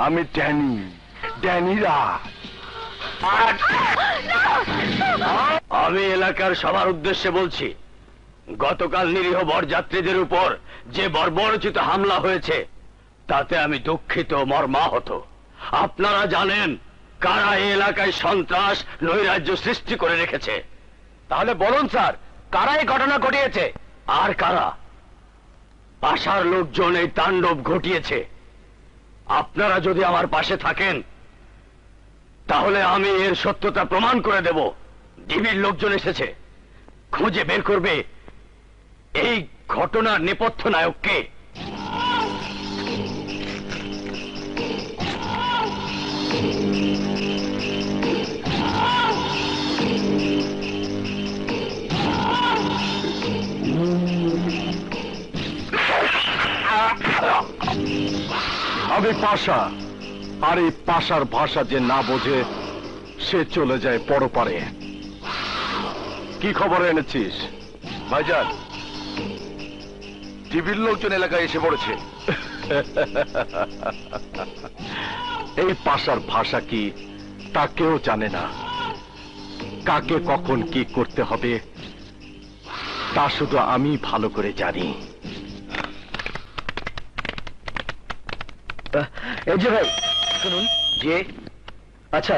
আমি ড্যানি রাজ। আমি এলাকার সবার উদ্দেশ্যে বলছি, গতকাল নিরীহ বরযাত্রীদের উপর যে বর্বরোচিত হামলা হয়েছে তাতে আমি দুঃখিত, মর্মাহত। আপনারা জানেন কারা এই এলাকায় সন্ত্রাস নৈরাজ্য সৃষ্টি করে রেখেছে। তাহলে বলুন স্যার, কারা এই ঘটনা ঘটিয়েছে? আর কারা? পাশার লোকজন এই তাণ্ডব ঘটিয়েছে। আপনারা যদি আমার পাশে থাকেন তাহলে আমি এর সত্যতা প্রমাণ করে দেব। ডিবির লোকজন এসেছে, খুঁজে বের করবে এই ঘটনার নেপথ্য নায়ককে। আমি পাশা, আর এই পাশার ভাষা যে না বোঝে সে চলে যায় পরপারে। কি খবর এনেছিস? ভাইজান, টিভির লোকজন এলাকায় এসে পড়েছে। এই পাশার ভাষা কি তা কেউ জানে না। কাকে কখন কি করতে হবে তা শুধু আমি ভালো করে জানি। এই যে ভাই শুনুন, যে আচ্ছা,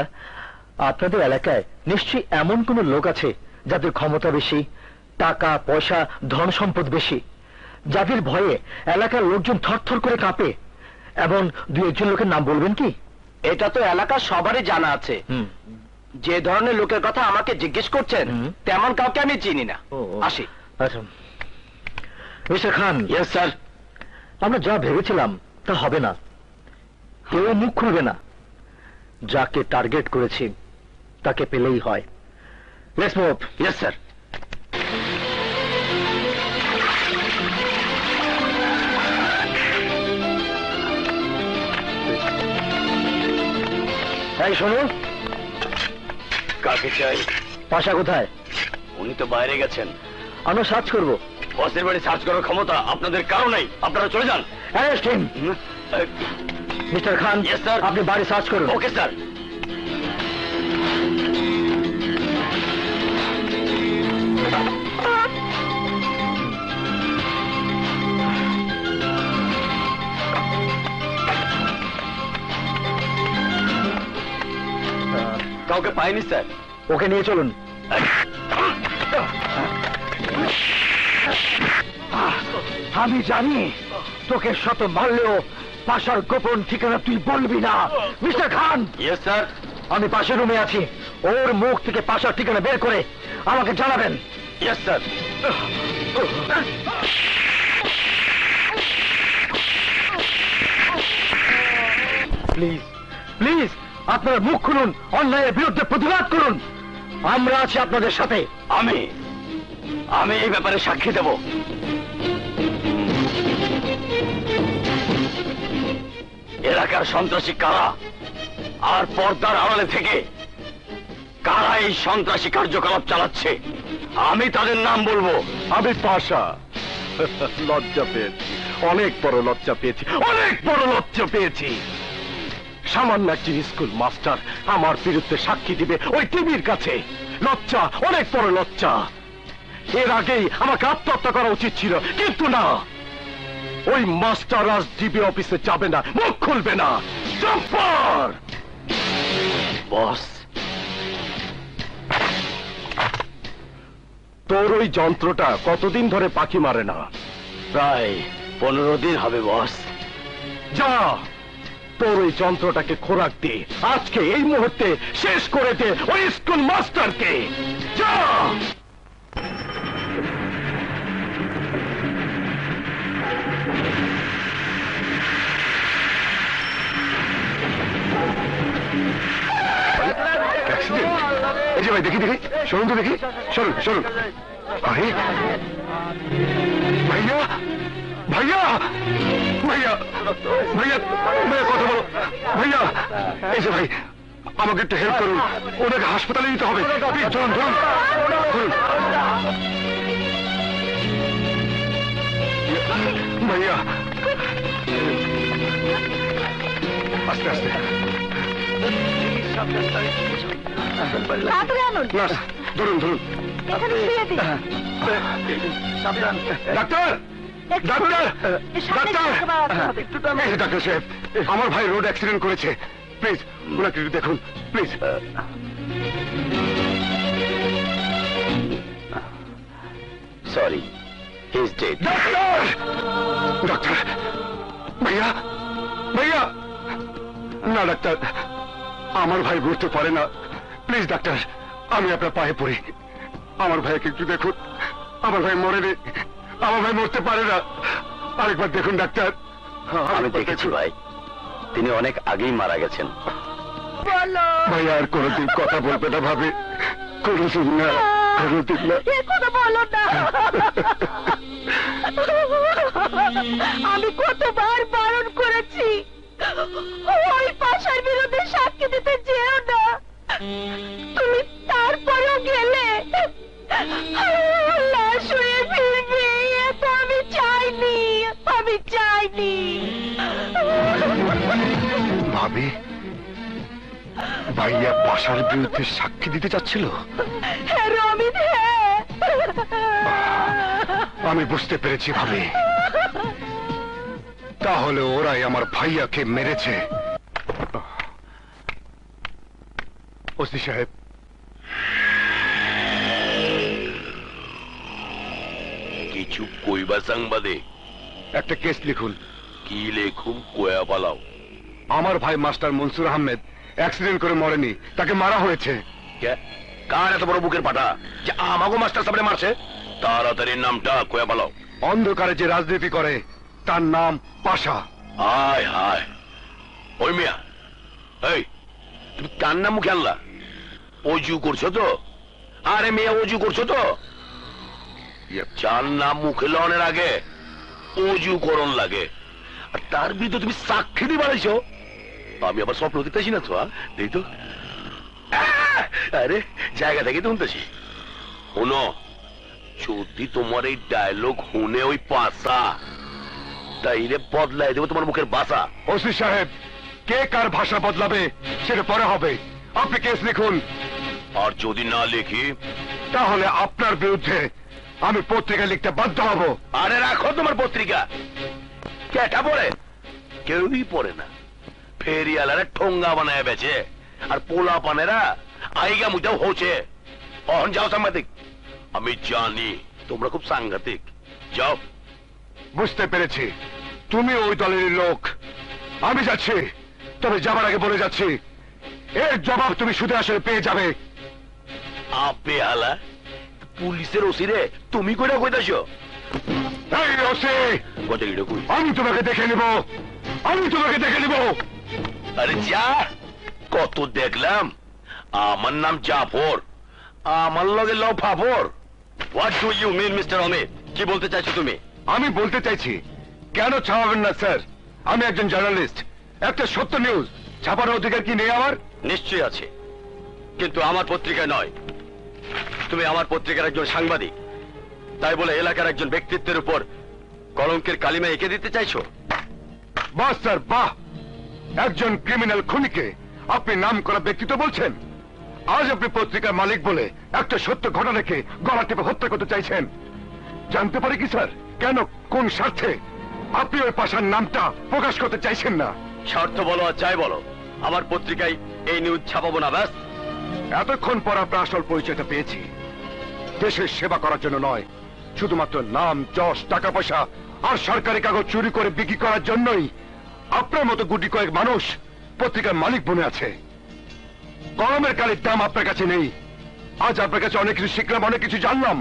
আপনাদের এলাকায় নিশ্চয়ই এমন কোন লোক আছে যাদের ক্ষমতা বেশি, টাকা পয়সা ধন সম্পদ বেশি, যাদের ভয়ে এলাকার লোকজন থরথর করে কাঁপে। এমন দুই একজন লোকের নাম বলবেন কি? এটা তো এলাকার সবারই জানা আছে। যে ধরনের লোকের কথা আমাকে জিজ্ঞেস করছেন তেমন কাউকে আমি চিনি না। আসি। আচ্ছা মিস্টার খান। Yes sir. আমরা যা ভেবেছিলাম তা হবে না। কেউ মুখ খুলবে না। যাকে টার্গেট করেছি তাকে পেলেই হয়। Let's move. Yes sir. এই শোনো, কাকে চাই? পাশা কোথায়? উনি তো বাইরে গেছেন। আমরা সার্চ করব। বসের বাড়ি সার্চ করার ক্ষমতা আপনাদের কারো নেই। আপনারা চলে যান। Arrest him. Mister Khan, yes sir. আপনি বাড়ি সার্চ করুন। Okay sir. কাউকে পাইনি স্যার। ওকে নিয়ে চলুন। আমি জানি তোকে শত মারলেও পাশার গোপন ঠিকানা তুই বলবি না। মিস্টার খান। Yes sir. আমি পাশের রুমে আছি। ওর মুখ থেকে পাশার ঠিকানা বের করে আমাকে জানাবেন। Yes sir. প্লিজ প্লিজ আপনার মুখ খুলুন, অন্যায়ের বিরুদ্ধে প্রতিবাদ করুন। আমরা আছি আপনাদের সাথে। আমি এই ব্যাপারে সাক্ষী দেব। এলাকার সন্ত্রাসী কারা, আর পর্দার আড়ালে থেকে কারা এই সন্ত্রাসী কার্যকলাপ চালাচ্ছে আমি তাদের নাম বলবো। আমি পাশা। লজ্জা পেয়েছি, অনেক বড় লজ্জা পেয়েছি, অনেক বড় লজ্জা পেয়েছি। সামান্য একজন স্কুল মাস্টার আমার বিরুদ্ধে সাক্ষী দিবে ওই টিভির কাছে। লজ্জা, অনেক বড় লজ্জা। এর আগেই আমাকে আত্মহত্যা করা উচিত ছিল, কিন্তু না। ওই মাস্টার আজ ডিবি অফিসে যাবে না, মুখ খুলবে না। জব্বার বস, তোর ওই যন্ত্রটা কতদিন ধরে পাখি মারে না? প্রায় 15 দিন হবে বস। যা, তোর ওই যন্ত্রটাকে খোরাক দে, আজকে এই মুহূর্তে শেষ করে দে ওই স্কুল মাস্টারকে। যা। এই যে ভাই, দেখি দেখি, শুনুন তো দেখি, শুনুন শুনুন। আরে ভাইয়া, ভাইয়া, ভাইয়া, ভাইয়া, ভাইয়া কথা বলো ভাইয়া। এই যে ভাই, আমাকে একটু হেল্প করুন, ওনাকে হাসপাতালে নিতে হবে। প্লিজ ধরুন ধরুন ধরুন। ভাইয়া, আস্তে আস্তে। তাড়াতাড়ি আনুন, নার্স, ধরুন ধরুন। এখানে শুয়ে দিন। ডাক্তার, একটু ডাক্তার, এই সামনে ডাক্তার, থেকে বাড়াতে হবে। এই যে ডাক্তার সাহেব, আমার ভাই রোড অ্যাক্সিডেন্ট করেছে, প্লিজ ওনাকে একটু দেখুন please. Sorry, he is dead. Doctor, doctor, ভাইয়া, ভাইয়া, না ডাক্তার, আমার ভাই ঘুরতে পারে না, প্লিজ ডাক্তার, আমি আপনার পায়ে পড়ি, আমার ভাইকে একটু দেখুন, আমার ভাই মরেনি, আমার ভাই মরতে পারে না, আরেকবার দেখুন ডাক্তার। আমি দেখেছি ভাই, তিনি অনেক আগেই মারা গেছেন। বলো, ভাইয়া আর কোনোদিন কথা বলবে না ভাবে, কোনোদিন না, কোনোদিন না। এ কথা বলো না। আমি কতবার বারণ করেছি, ওই পাশার বিরুদ্ধে সাক্ষী দিতে যেও না, তুমি তারপরেও গেলে। লাশ হয়ে ফিরবে, এ তো আমি চাইনি, আমি চাইনি। ভাবি, ভাইয়া বাসার বিরুদ্ধে সাক্ষী দিতে চাচ্ছিল? হ্যাঁ রমিত, হ্যাঁ। আমি বুঝতে পেরেছি ভাবি, তাহলে ওরাই আমার ভাইয়াকে মেরেছে। ওসি সাহেব, কিছু কইবা সাংবাদিক? একটা কেস লিখুন। কি লেখুম, কোয়া পালাও। আমার ভাই মাস্টার মনসুর আহমেদ অ্যাক্সিডেন্ট করে মরেনি, তাকে মারা হয়েছে। কার এত বড় বুকের পাটা যে আমাগো মাস্টার সামনে মারছে? তাড়াতাড়ি নামটা কোয়া পালাও। অন্ধকারে যে রাজনীতি করে তার নাম পাশা। হায় হায়, ওই মিয়া, এই তুমি কার নাম মুখে আনলা? অজু করছো তো? আরে মেয়ে, অজু করছো তো? চার নাম মুখে লনের আগে অজু করন লাগে, আর তার বিরুদ্ধে তুমি সাক্ষী দিয়ে বাড়াইছো। আমি আবার স্বপ্ন দেখতেছি না তো, দেই তো। আরে জায়গা থেকে তো শুনতেছি। শোনো, যদি তোমার এই ডায়লগ শুনে ওই পাশা, তাইলে বদলাই দেবো তোমার মুখের ভাষা। ওসি সাহেব, কে কার ভাষা বদলাবে সেটা পরে হবে, আপনি কেস লিখুন। আর যদি না লিখি? তাহলে আপনার বিরুদ্ধে আমি পত্রিকা লিখতে বাধ্য হব। আরে রাখো তোমার পত্রিকা, কেটা পড়ে? কেউই পড়ে না। ফেরিয়ালারা ঠোঙ্গা বানায় বেচে, আর পোলা পানেরা আইগা মুটাও হচ্ছে। অহন যাও সাংবাদিক, আমি জানি তোমরা খুব সাংঘাতিক, যাও। বুঝতে পেরেছি, তুমি ওই দলের লোক, আমি যাচ্ছি। তবে যাবার আগে বলে যাচ্ছি, এর জবাব তুমি সুদে আসলে পেয়ে যাবে। আপে হালা, পুলিশের ওসিরে তুমি কইরা কইতাছো? এই ওসি, গজালিটা কই? আমি তোমাকে দেখে নিব, আমি তোমাকে দেখে নিব। আরে যা, কত দেখলাম। আমার নাম জাফর, আমার লগে লও ফাফর। What do you mean mister Amit? কি বলতে চাইছো তুমি? আমি বলতে চাইছি, কেন ছাপাবেন না স্যার? আমি একজন জার্নালিস্ট, একটা সত্য নিউজ ছাপানোর অধিকার কি নেই আমার? নিশ্চয়ই আছে, কিন্তু আমার পত্রিকায় নয়। তুমি আমার পত্রিকার একজন সাংবাদিক, তাই বলে এলাকার একজন ব্যক্তিত্বের উপর কলঙ্কের কালিমা এঁকে দিতে চাইছো? বাহ স্যার বাহ, একজন ক্রিমিনাল খুনিকে আপনি নাম করা ব্যক্তিত্ব বলছেন। আজ আপনি পত্রিকার মালিক বলে একটা সত্য ঘটনাকে গলা টিপে হত্যা করতে চাইছেন। জানতে পারি কি স্যার, কেন, কোন স্বার্থে আপনি ওই পাশার নামটা প্রকাশ করতে চাইছেন না? স্বার্থ বলো আর যাই বলো, আমার পত্রিকায় এই নিউজ ছাপাবো না, ব্যাস। এতক্ষণ পর আপনার আসল পরিচয়টা পেয়েছি। দেশের সেবা করার জন্য নয়, শুধুমাত্র নাম, যশ, টাকা পয়সা আর সরকারি কাগজ চুরি করে বিক্রি করার জন্যই আপনার মতো গুটি কয়েক মানুষ পত্রিকার মালিক বনে আছে। কলমের কালির দাম আপনার কাছে নেই। আজ আপনার কাছে অনেক কিছু শিখলাম, অনেক কিছু জানলাম।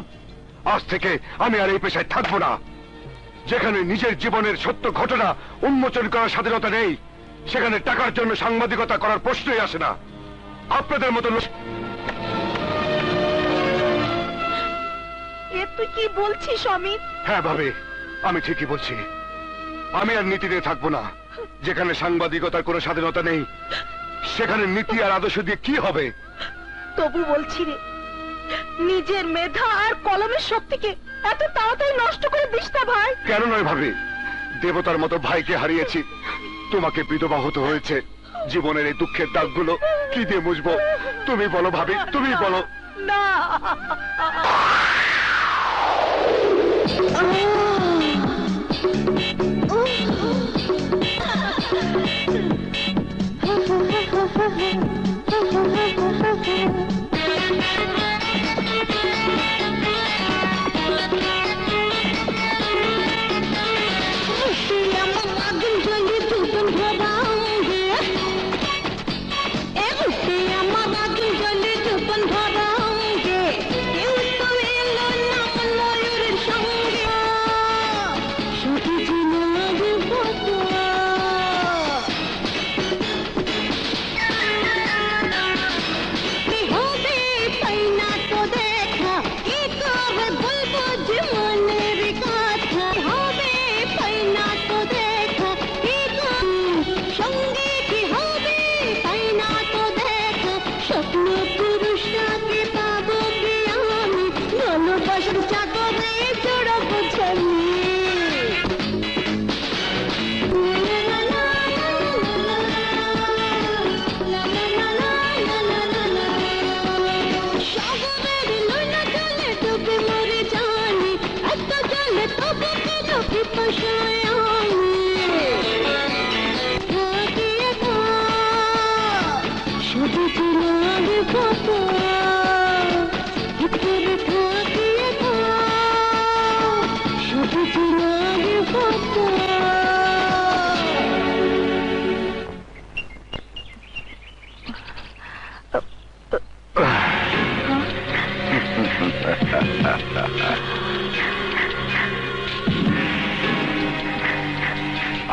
আজ থেকে আমি আর এই পেশায় থাকবো না। যেখানে নিজের জীবনের সত্য ঘটনা উন্মোচন করার স্বাধীনতা নেই, সেখানে টাকার জন্য সাংবাদিকতা করার প্রশ্নই আসে না। আপনাদের মতো এ তুই কি বলছিস অমিত? হ্যাঁ ভাবে, আমি ঠিকই বলছি। আমি আর নীতি দিয়ে থাকবো না। যেখানে সাংবাদিকতার কোনো স্বাধীনতা নেই, সেখানে নীতি আর আদর্শ দিয়ে কি হবে? তবু বলছি রে, নিজের মেধা আর কলমের শক্তিকে এত তাড়াতাড়ি নষ্ট করে দিস না ভাই। কেন নয় ভাবে, দেবতার মতো ভাইকে হারিয়েছি, তোমাকে বিধবা হতে হয়েছে। জীবনের এই দুঃখের দাগগুলো কি দিয়ে মুছবো? তুমি বলো ভাবি, তুমি বলো। না,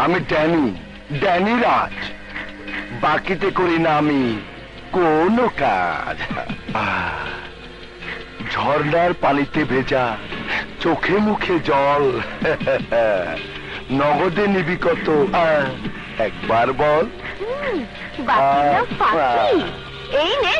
আমি ড্যানি রাজ। বাকিতে করি না আমি কোনো কাজ। ঝর্ণার পানিতে ভেজা, চোখে মুখে জল। নগদে নিবি কত? একবার বল। এই নে।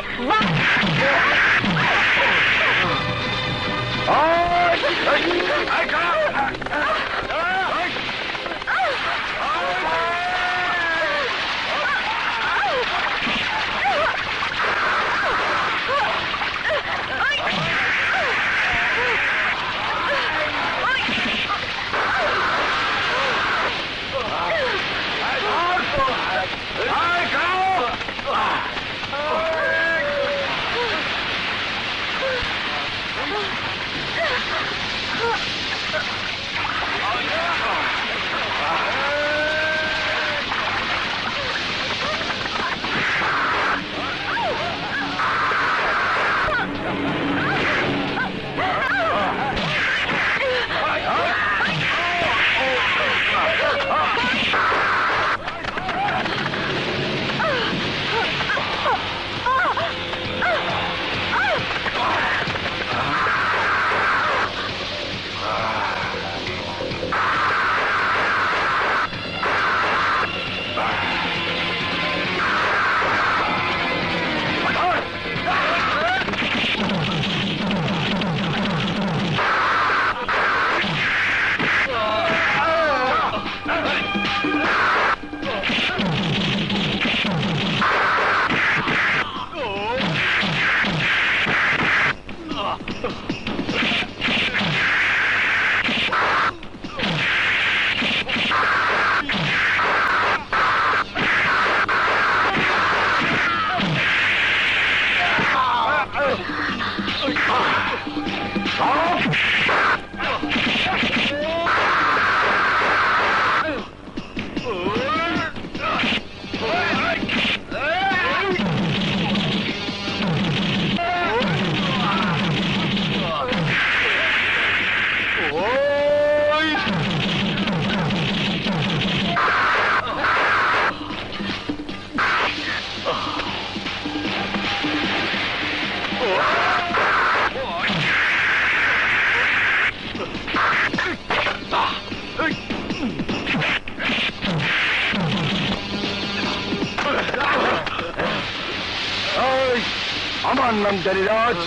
আমার নাম জানিরাজ,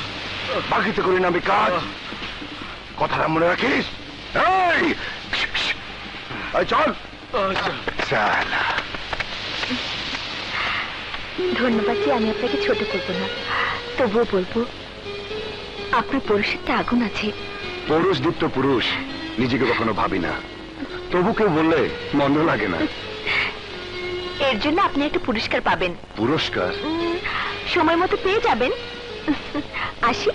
বাকিতে করি না আমি কাজ, কথাটা মনে রাখিস। এই চল। সালা, ধন্যবাদ যে আমি আপনাকে ছোট করবো না, তবুও বলবো আপনার পুরুষের আগুন আছে। পুরুষ দীপ্ত পুরুষ নিজেকে কখনো ভাবি না, তবু কেউ বললে মন্দ লাগে না। এর জন্য আপনি একটা পুরস্কার পাবেন। পুরস্কার? সময় মতো পেয়ে যাবেন। আসি।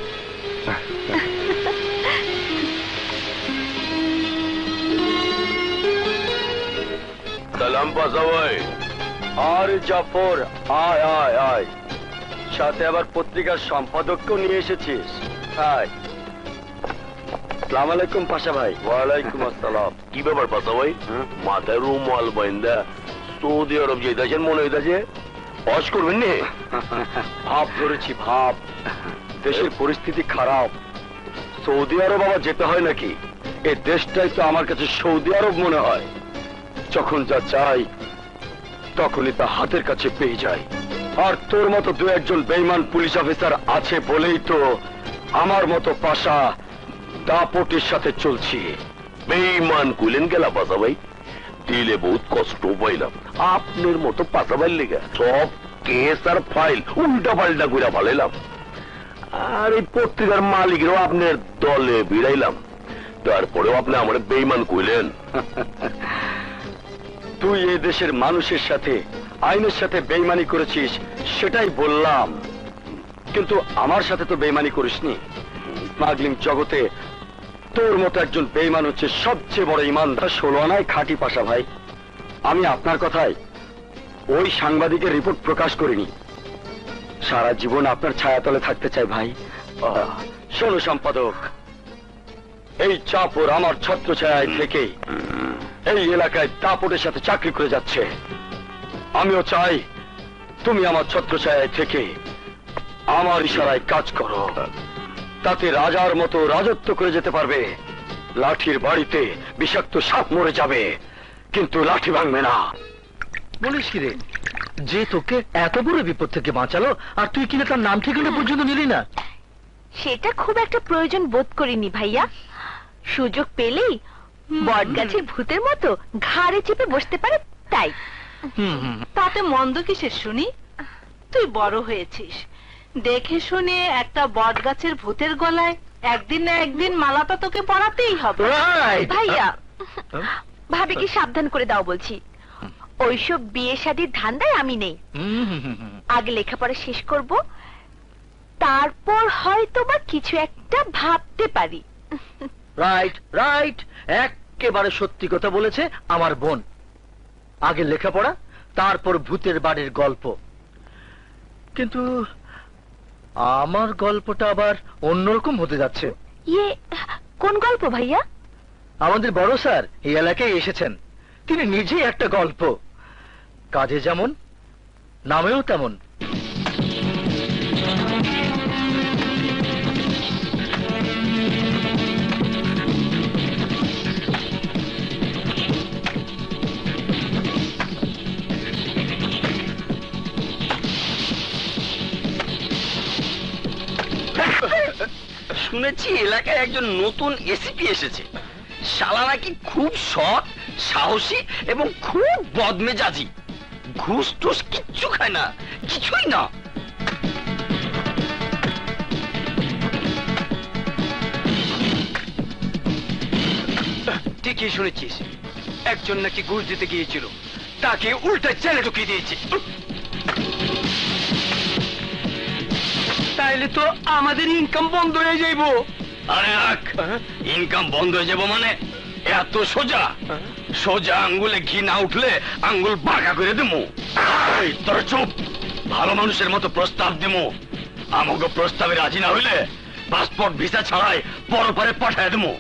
সালাম পাশা ভাই। আরে জাফর, আয় আয় আয়, সাথে আবার পত্রিকার সম্পাদককেও নিয়ে এসেছিস। আয়। আসসালামু আলাইকুম পাশা ভাই। ওয়ালাইকুম আসসালাম। কি ব্যাপার পাশা ভাই? মাথায় রুমাল বাইন্দা সৌদি আরব যেতেছেন মনে হইতাছে, হজ করবেন নি? ভাব ধরেছি, ভাব। দেশের পরিস্থিতি খারাপ, সৌদি আরব আবার যেতে হয় নাকি? এই দেশটাই তো আমার কাছে সৌদি আরব মনে হয়। যখন যা চাই তখনই তা হাতের কাছে পেয়ে যায়। আর তোর মতো দু একজন বেঈমান পুলিশ অফিসার আছে বলেই তো আমার মতো পাশা দাপটের সাথে চলছি। বেঈমান কইলেন গেলা পাশা ভাই, দিলে বহুত কষ্ট পাইলাম। আপনার মতো পাশা ভাই লেগে সব কেস আর ফাইল উল্টা পাল্টা করে ফালাইলাম, আর এই পত্রিকার মালিকেরও আপনার দলে ভিড়াইলাম, তারপরেও আপনি আমার বেঈমান কইলেন। তুই এই দেশের মানুষের সাথে, আইনের সাথে বেইমানি করেছিস সেটাই বললাম, কিন্তু আমার সাথে তো বেইমানি করিসনি। স্মাগলিং জগতে তোর মতো একজন বেইমান হচ্ছে সবচেয়ে বড় ইমানদার। 16 আনায় খাঁটি পাশা ভাই। আমি আপনার কথায় ওই সাংবাদিকের রিপোর্ট প্রকাশ করিনি, সারা জীবন আপনার ছায়াতলে থাকতে চাই ভাই। শোনো সম্পাদক, এই চাপর আমার ছত্র ছায়ায় থেকে এই এলাকায় দাপটের সাথে চাকরি করে যাচ্ছে। আমিও চাই তুমি আমার ছত্র ছায়ায় থেকে আমার ইশারায় কাজ করো, তাতে রাজার মতো রাজত্ব করে যেতে পারবে। লাঠির বাড়িতে বিষাক্ত সাপ মরে যাবে, কিন্তু লাঠি ভাঙবে না। বলিস কি রে, যে তোকে এত বড় বিপদ থেকে বাঁচালো আর তুই কিনা তার নাম ঠিকানা পর্যন্ত নিলি না? সেটা খুব একটা প্রয়োজন বোধ করিনি ভাইয়া। সুযোগ পেলেই বট গাছের ভূতের মতো ঘাড়ে চেপে বসতে পারে, তাই। তাতে মন্দ কিসের শুনি? তুই বড় হয়েছিস, দেখে শুনে একটা বট গাছের ভূতের গলায় একদিন না একদিন মালাটা তোকে পরাতেই হবে। ভাইয়া, ভাবিকে সাবধান করে দাও বলছি। ওইসব বিয়ে শাদীর ধান্দায় আমি নেই। আগে লেখাপড়া শেষ করব, তারপর হয়তো বা কিছু একটা ভাবতে পারি। রাইট রাইট, একেবারে সত্যি কথা বলেছে আমার বোন। আগে লেখাপড়া, তারপর ভূতের বাড়ির গল্প। কিন্তু আমার গল্পটা আবার অন্যরকম হতে যাচ্ছে। ইয়ে, কোন গল্প ভাইয়া? আমাদের বড় স্যার এই এলাকায় এসেছেন, তিনি নিজেই একটা গল্প। কাজে যেমন, নামেও তেমন। শুনেছি এলাকায় একজন নতুন এসিপি এসেছে। শালা নাকি খুব সৎ, সাহসী এবং খুব বদমেজাজি। ঘুষ টুস কিচ্ছু খায় না, কিছুই না। ঠিকই শুনেছিস, একজন নাকি ঘুষ দিতে গিয়েছিল, তাকে উল্টা জেলে ঢুকিয়ে দিয়েছে। তাইলে তো আমাদের ইনকাম বন্ধ হয়ে যাইব। আরে রাখ, ইনকাম বন্ধ হয়ে যাব মানে এত সোজা? সোজা আঙ্গুলে ঘি না উঠলে আঙ্গুল বাঁকা করে দেবো। তোর চুপ, ভালো মানুষের মতো প্রস্তাব দেবো। আমাকে প্রস্তাবে রাজি না হইলে পাসপোর্ট ভিসা ছাড়াই পরপারে পাঠায় দেবো।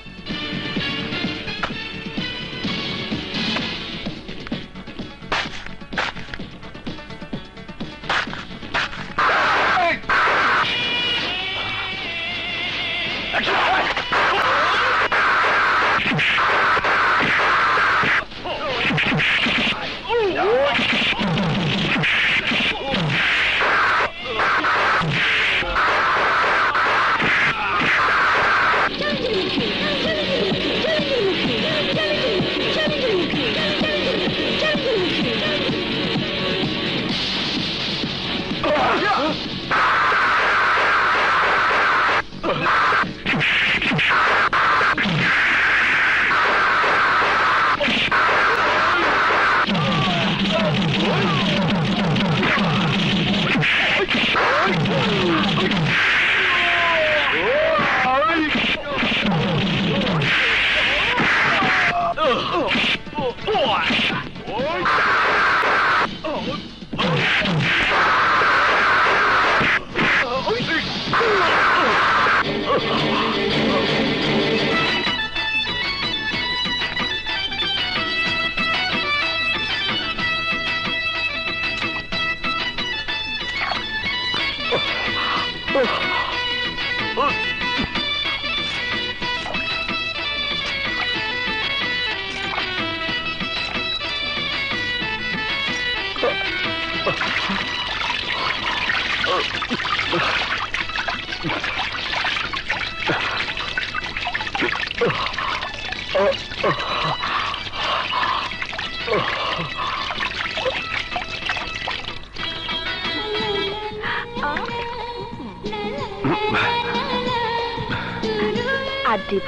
আর দেব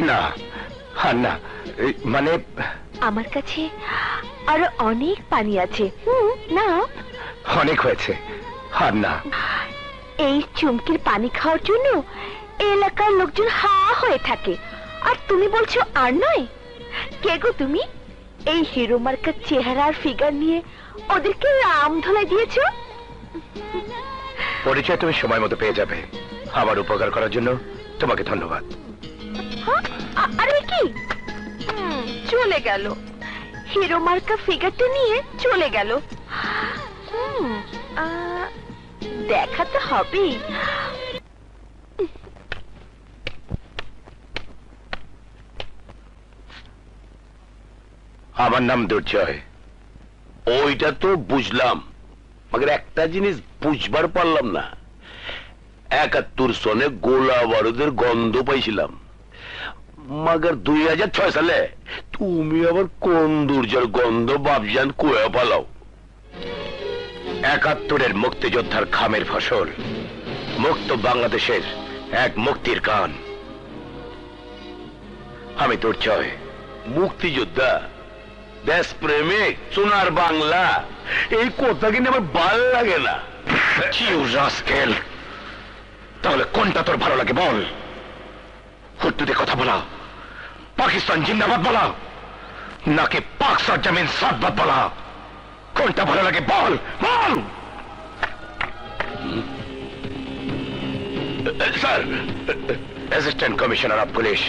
না আর না, মানে আমার কাছে আরো অনেক পানি আছে। না, অনেক হয়েছে, আর না। এই চুমকির পানি খাওয়ার জন্য এলাকার লোকজন হা হয়ে থাকে, আর তুমি বলছো আর নয়? কে গো তুমি? এই হিরো মার্কার চেহারা আর ফিগার নিয়ে ওদেরকে রাম ধলাই দিয়েছো? পরিচয় তুমি সময় মতো পেয়ে যাবে। আমার উপকার করার জন্য তোমাকে ধন্যবাদ। আরে কি চলে গেল, হিরো মার্কা ফিগারটা নিয়ে চলে গেল। দেখা তো হবেই। আমার নাম দুর্জয়। ওইটা তো বুঝলাম, মগর একটা জিনিস বুঝবার পারলাম না। 71 সনে গোলা বারুদের গন্ধ পাইছিলাম, মগর 2006 সালে তুমি আবার কোন দুর্জয়ের গন্ধ বাপজান কোয়া পালাও? 71-এর মুক্তিযোদ্ধার খামের ফসল, মুক্ত বাংলাদেশের এক মুক্তির গান। আমি দুর্জয়। মুক্তিযোদ্ধা, দেশপ্রেমিক, সোনার বাংলা, এই কথা কিন্তু আমার ভালো লাগে না। You rascal! তাহলে কোনটা তোর ভালো লাগে বল? হুট্টুতে কথা বলা, পাকিস্তান জিন্দাবাদ বলা, নাকি পাক সরজমিন সাদবাদ বলা? কোনটা ভালো লাগে বল, বল! Sir, assistant commissioner of police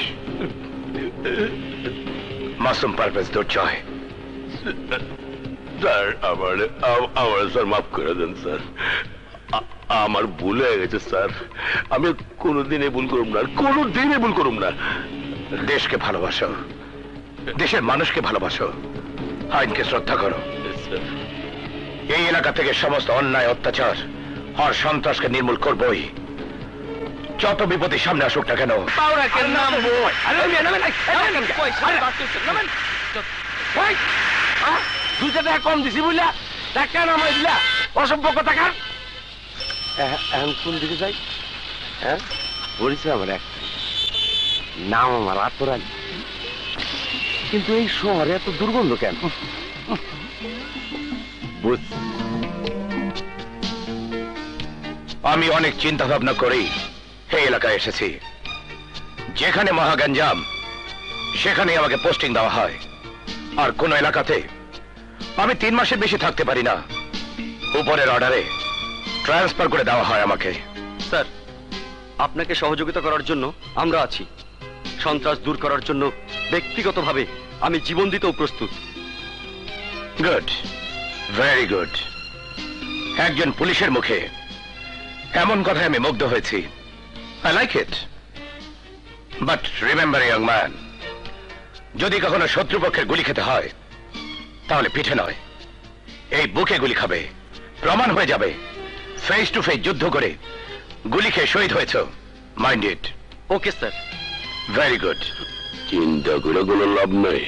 Masum Parvez Durjoy. Sir আমার স্যার মাফ করে দেন স্যার, আমার ভুল হয়ে গেছে স্যার। আমি কোনোদিনই ভুল করুম না, কোনোদিনই ভুল করুম না। দেশকে ভালোবাসো, দেশের মানুষকে ভালোবাসো, আইনকে শ্রদ্ধা করো। এই এলাকা থেকে সমস্ত অন্যায়, অত্যাচার আর সন্ত্রাসকে নির্মূল করবই, যত বিপদের সামনে আসুক না কেন। দুইটা টাকা কম দিছি বুঝলা, টাকা নামাই দিলা, অসভ্য কথা কার। এখন কোন দিকে যাই? হ্যাঁ, পরিচয় আমার এক নাম, আমার আতরান। কিন্তু এই শহরে এত দুর্গন্ধ কেন? আমি অনেক চিন্তা ভাবনা করেই এই এলাকায় এসেছি। যেখানে মহাগঞ্জাম সেখানে আমাকে পোস্টিং দেওয়া হয়, আর কোন এলাকাতে আমি 3 মাসের বেশি থাকতে পারি না। উপরের অর্ডারে ট্রান্সফার করে দেওয়া হয় আমাকে। স্যার, আপনাকে সহযোগিতা করার জন্য আমরা আছি। সন্ত্রাস দূর করার জন্য ব্যক্তিগতভাবে আমি জীবন দিতেও প্রস্তুত। Good, very good. একজন পুলিশের মুখে এমন কথায় আমি মুগ্ধ হয়েছি। I like it. But remember young man, যদি কখনো শত্রুপক্ষের গুলি খেতে হয় তাহলে পিঠে নয়, এই বুকে গুলি খাবে। প্রমাণ হয়ে যাবে ফেস টু ফেস যুদ্ধ করে গুলি খেয়ে শহীদ হয়েছ। Mind it. Okay sir. Very good. চিন্তা করে কোনো লাভ নাই,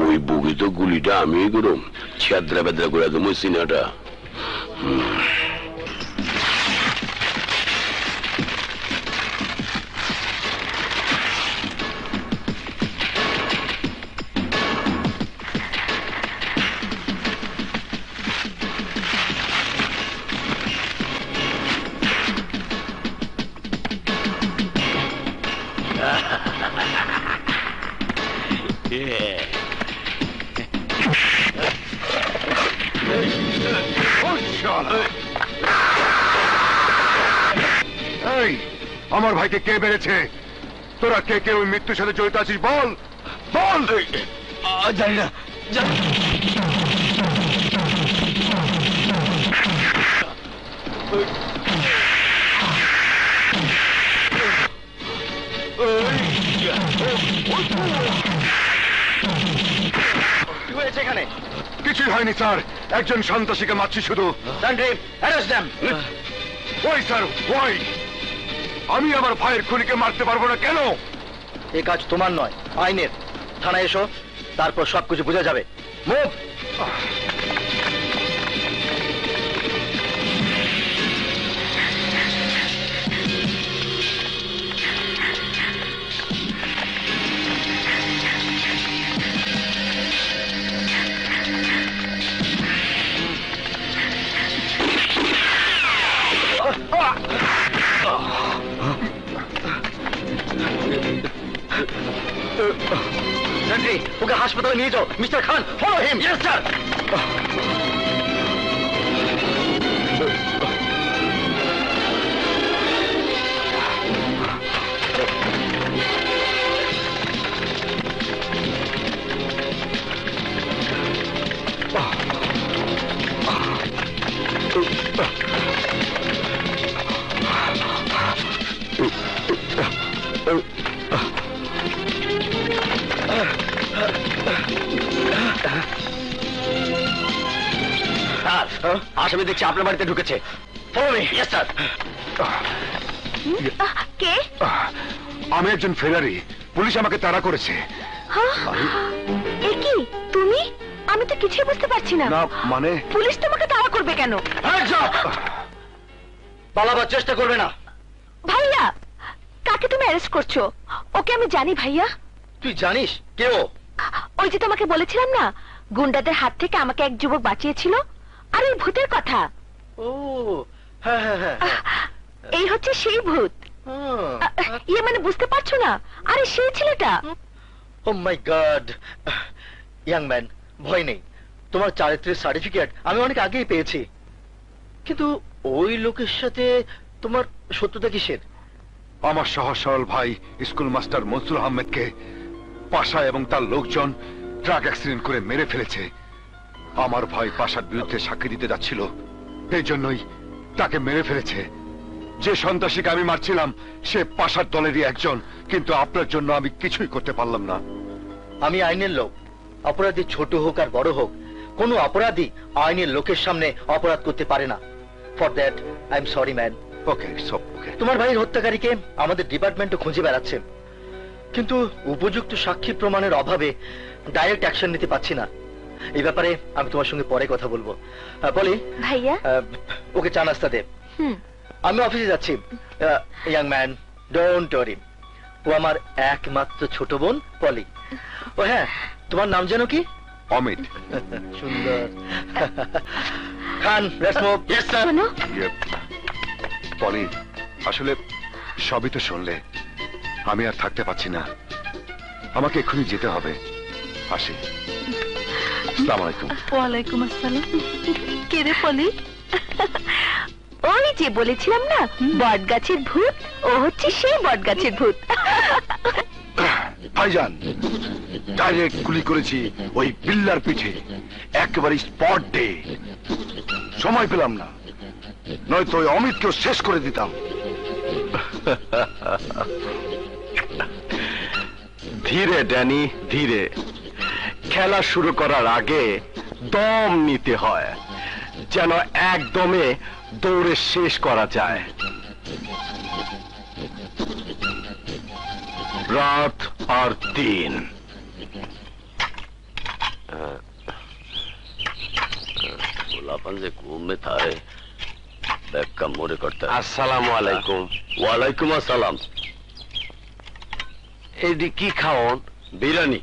ওই বুকে তো গুলিটা আমি করুম, ছেদ্রা বেদ্রা করে দেবো সিনাটা। এই, আমার ভাইকে কে মেরেছে? তোরা কে কে ওই মৃত্যুর সাথে জড়িত আছিস বল, বল। জানি না। কি হয়েছে এখানে? কিছুই হয়নি স্যার, একজন সন্ত্রাসীকে মারছি শুধু। ওই স্যার, ওই আমি আমার ভাইয়ের খুনিকে মারতে পারবো না কেন? এই কাজ তোমার নয়, আইনের। থানায় এসো, তারপর সবকিছু বোঝা যাবে। মুভ। ওকে হাসপাতালে নিয়ে যাও। Mister Khan, follow him. Yes sir. আসামি দেখছি আপনার বাড়িতে ঢুকেছে। Follow me. Yes sir. কে? আমি একজন ফেরারি, পুলিশ আমাকে তাড়া করেছে। এ কি তুমি? আমি তো কিছুই বুঝতে পারছি না। না মানে পুলিশ তোমাকে তাড়া করবে কেন? পালাবার চেষ্টা করবে না। ভাইয়া, কাকে তুমি অ্যারেস্ট করছো? ওকে আমি জানি ভাইয়া। তুই জানিস কেউ? ওই যে তোমাকে বলেছিলাম না, গুন্ডাদের হাত থেকে আমাকে এক যুবক বাঁচিয়েছিল। আর ওই ভূতের কথা। ও হ্যাঁ হ্যাঁ হ্যাঁ। এই হচ্ছে সেই ভূত। ইয়ে মানে বুঝতে পারছো না? আরে সেই ছেলেটা। ও মাই গড। ইয়াং ম্যান, ভয় নেই। তোমার চারিত্রের সার্টিফিকেট আমি অনেক আগেই পেয়েছি। কিন্তু ওই লোকের সাথে তোমার শত্রুতা কিসের? আমার সহজ সরল ভাই স্কুল মাস্টার মনসুর আহমেদকে পাশা এবং তার লোকজন ট্রাক অ্যাক্সিডেন্ট করে মেরে ফেলেছে। আমার ভাই পাশার বিরুদ্ধে সাক্ষী দিতে যাচ্ছিল, এই জন্যই তাকে মেরে ফেলেছে। যে সন্ত্রাসীকে আমি মারছিলাম সে পাশার দলেরই একজন, কিন্তু আপনার জন্য আমি কিছুই করতে পারলাম না। আমি আইনের লোক। অপরাধী ছোট হোক আর বড় হোক, কোনো অপরাধী আইনের লোকের সামনে অপরাধ করতে পারে না। For that I am sorry man. Okay, সব ওকে। তোমার ভাইয়ের হত্যাকারীকে আমাদের ডিপার্টমেন্টও খুঁজে বেড়াচ্ছে, কিন্তু উপযুক্ত সাক্ষী প্রমাণের অভাবে ডাইরেক্ট অ্যাকশন নিতে পারছি না। এই ব্যাপারে আমি তোমার সঙ্গে পরে কথা বলবো। বলি ভাইয়া, ওকে চা নাস্তা দে। আমি অফিসে যাচ্ছি। Young man, don't worry. ও আমার একমাত্র ছোট বোন পলি। ও হ্যাঁ, তোমার নাম যেন কি? অমিত। সুন্দর। খান, লেটস মুভ। Yes sir. শোনো, পলি, আসলে সবই তো শুনলে, আমি আর থাকতে পারছি না। আমাকে এক্ষুনি যেতে হবে। আসি। আসসালামু আলাইকুম। ওয়ালাইকুম আসসালাম। কে রে পলি? ওই যে বলেছিলাম না, বট গাছের ভূত। ও হচ্ছে সেই বট গাছের ভূত। ভাইজান, ডাইরেক্ট গুলি করেছি ওই বিল্লার পিঠে, একেবারে স্পট ডে। সময় পেলাম না, নয়তো ওই অমিতকেও শেষ করে দিতাম। ধীরে ড্যানি, ধীরে। খেলা শুরু করার আগে দম নিতে হয়, যেন একদমে দৌড়ে শেষ করা যায়। রাত আর দিন। আসসালামু আলাইকুম। ওয়ালাইকুম আসসালাম। এইদি কি খাওন? বিরিয়ানি।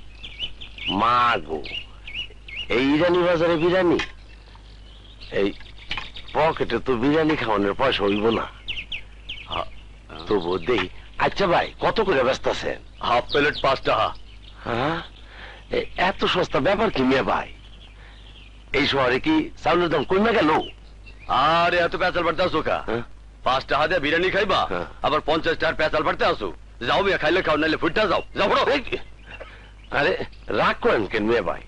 মা গো, এই ইরানি বাজারে বিরিয়ানি? এই পকেটে তো বিরিয়ানি খাওয়ানোর পয়সা হইব না। তবু দেই। আচ্ছা ভাই, কত করে ব্যস্ত আছেন? হাফ প্লেট 5 টাকা। হ্যাঁ, এত সস্তা ব্যাপার কি মেয়ে ভাই? এই শহরে কি চাউলের দাম কমে গেল? আরে এত পেঁচাল বাড়তে আসো কা? 5 টাকা দিয়ে বিরিয়ানি খাইবা, আবার 50 টাকার পেঁচাল বাড়তে আসো। যাও বিয়া, খাইলে খাও, নাইলে ফুটটা যাও। যাও বড়। আরে রাগ করেন কেন মেয়ে ভাই?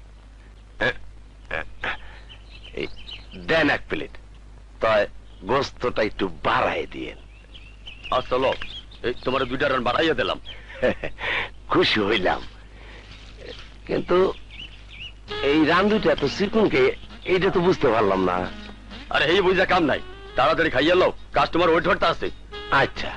এই দেন 1 প্লেট, তাই গোস্তটা একটু বাড়াই দিয়েন। আচ্ছা লো, এই তোমার 2টা রান বাড়াইয়া দিলাম। খুশি হইলাম। কিন্তু এই রান্ধুটা এত চিকুনকে এইটা তো বুঝতে পারলাম না। আরে এই বুঝা কাম নাই, তাড়াতাড়ি খাইয়া লও, কাস্টমার ওয়েট করতে আছে। আচ্ছা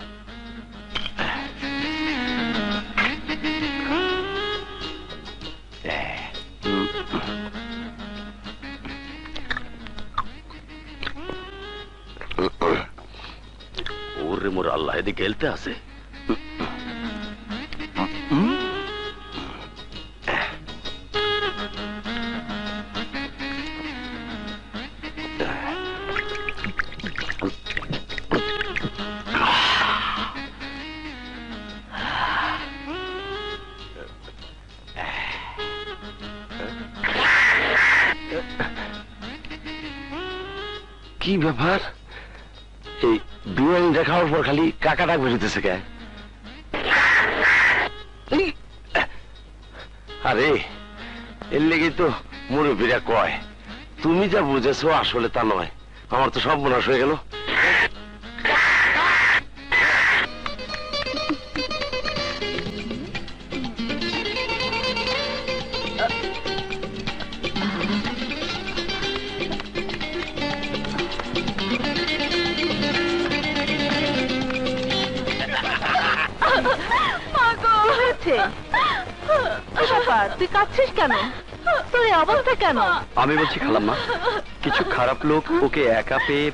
ওরে মোর আল্লাহ, এদিকে এলতে আছে। কি ব্যাপার, এই বিরিয়ানি দেখার পর খালি কাকা ডাক বেরোতেছে কে? আরে এর লেগে তো মুরব্বীরা কয়, তুমি যা বুঝেছো আসলে তা নয়। আমার তো সব মনাশ হয়ে গেল। তুই কাঁদছিস কেন? তোর এই অবস্থা কেন? আমি বলছি খালাম্মা, কিছু খারাপ লোক ওকে একা পেয়ে।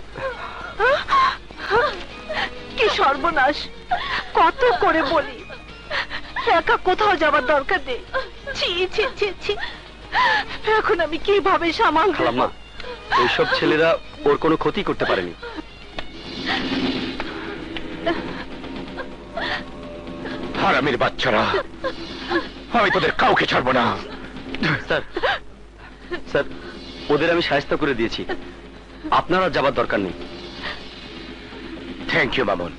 কি সর্বনাশ! কত করে বলি একা কোথাও যাবার দরকার নেই। ছি ছি ছি ছি, এখন আমি কিভাবে সামাল দেব? খালাম্মা, ওইসব ছেলেরা ওর কোনো ক্ষতি করতে পারেনি। হারামির বাচ্চারা, আমি তোদের কাউকে ছাড়বো না। স্যার, স্যার, ওদের আমি সাহায্য করে দিয়েছি, আপনারা যাবার দরকার নেই। থ্যাংক ইউ মামুন,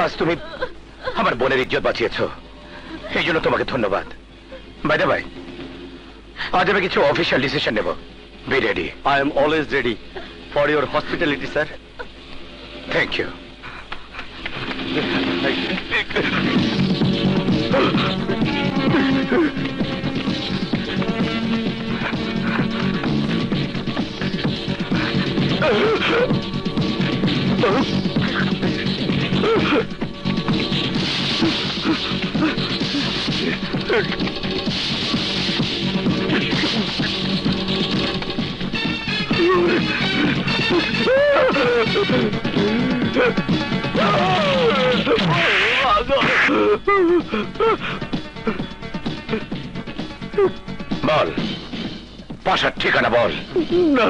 আজ তুমি আমার বোনের ইজ্জত বাঁচিয়েছো, এই জন্য তোমাকে ধন্যবাদ। বাইদে ভাই, আজ আমি কিছু অফিসিয়াল ডিসিশন নেব। Be ready. I am always ready for your hospitality sir. Thank you. বল, বাসার ঠিকানা বল। না,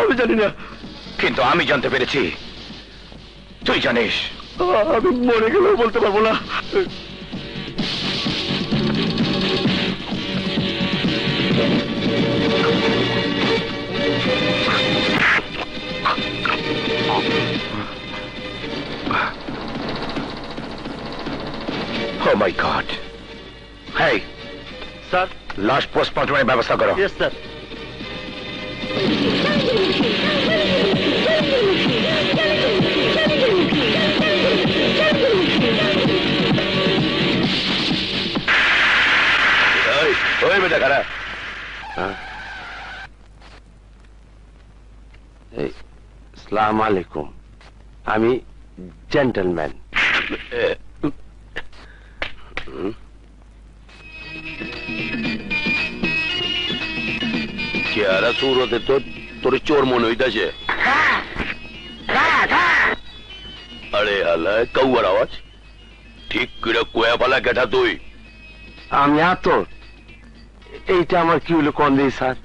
আমি জানি না। কিন্তু আমি জানতে পেরেছি তুই জানিস। আমি মরে গেলেও বলতে পারবো না। Oh my God! Hey, sir. লাশ পোস্টমর্টমের ব্যবস্থা করো। Yes sir. ওই বেটা খারাপ। আসসালামু আলাইকুম, আমি জেন্টলম্যান। চেহারা সুরতে তো তোর চোর মনে হইতাছে। আরে হালা কৌয়ার আওয়াজ, ঠিক করে কোয়া পালা কেটা তুই? আমি আতর। এইটা আমার কি হলো কোন দিই স্যার?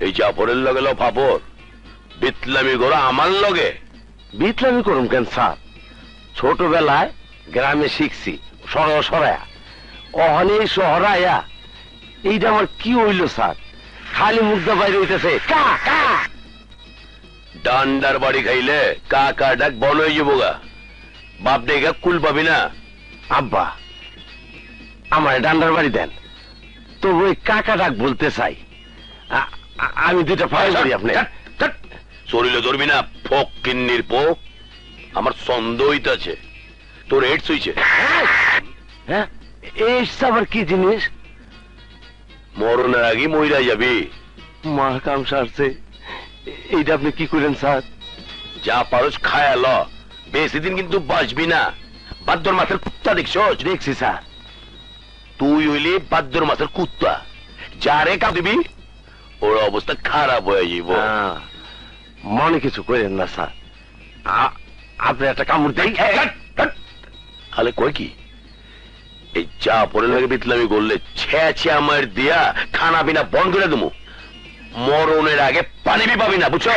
এই জাফরের লগে লো ফাপর, বিতলামি করো আমার লগে। বিতলামি করুম কেন স্যার? ছোটবেলায় গ্রামে শিখছি সরায়া, অহনে শহরায়া। এইটা আমার কি হইল স্যার? খালি মুগ্ধা বাইরে হইতেছে কা কা। ডান্ডার বাড়ি খাইলে কা কা ডাক বন হয়ে যাবো গা। বাপ ডেকে কুল পাবি না। আব্বা, আমার ডান্ডার বাড়ি দেন, তবু ওই কাকা ডাক বলতে চাই। আমি দুইটা ফাইল করি আপনি। শরীরে ধরবি না, ফোক কিন্নির পোক। আমার সন্দেহ হইতাছে তোর হেড সুইছে। হ্যাঁ, এইস আবার কি জিনিস? মরণের আগে মইরা যাবি। মা কাম সারছে, এইটা আপনি কি করেন স্যার? যা পারস খায়া ল, বেশি দিন কিন্তু বাঁচবি না। বাদ্যর মাথার কুত্তা দেখছস? দেখছি স্যার। তুই হইলে বাদ্যর মাথার কুত্তা, যারে কাপ দিবি ওর অবস্থা খারাপ হয়ে যাইব। মনে কিছু করেন না স্যার, আপনি একটা কামড় দেই। খালে কয় কি, এই চা পরে লাগে বিতলামি করলে ছে আমার দিয়া খানা পিনা বন্ধ করে দেবো। মরণের আগে পানি বি পাবি না, বুঝছ?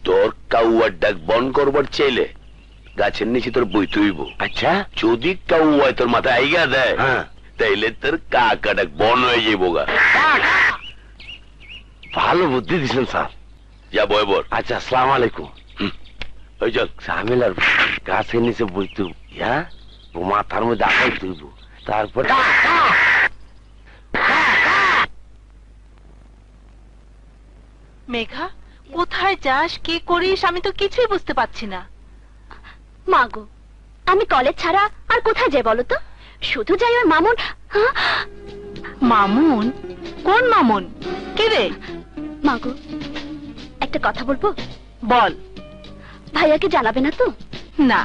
তোর কাউয়ার ডাক বন্ধ করবার চাইলে গাছের নিচে তোর বই তুইব। আচ্ছা, যদি কাউয়ায় তোর মাথায় আইগা দেয়, তাইলে তোর কাকা ডাক বন হয়ে যাইব গা। ভালো বুদ্ধি দিচ্ছেন স্যার। যা বয় বর। আচ্ছা, আসসালামু আলাইকুম। ওই চল। ঝামেলার গাছের নিচে বইতে, হ্যাঁ, ও মাথার মধ্যে আকাই তুইব, তারপরে মেঘা, কোথায় যাস, কি করিস, আমি তো কিছুই বুঝতে পারছি না। মাগো, আমি কলেজ ছাড়া আর কোথায় যাই বলো তো? শুধু যাই ওই মামুন। মামুন? কোন মামুন? কে রে? মাগো, একটা কথা বলবো? বল। ভাইয়াকে জানাবে না তো? না।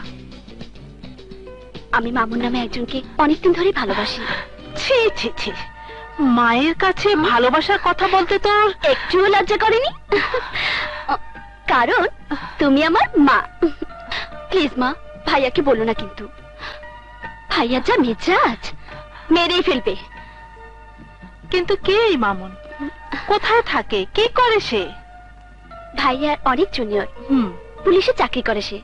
আমি মামুন নামে একজনকে অনেকদিন ধরে ভালোবাসি। ছি ছি ছি, মায়ের কাছে ভালোবাসার কথা বলতে তোর একটুও লজ্জা করেনি? কারণ তুমি আমার মা। প্লিজ মা, ভাইয়াকে বলো না কিন্তু। ভাইয়া যা মেজাজ, মেরেই ফেলবে। কিন্তু কে এই মামুন? কোথায় থাকে? কি করে সে? ভাইয়ার অনেক জুনিয়র, পুলিশে চাকরি করে সে।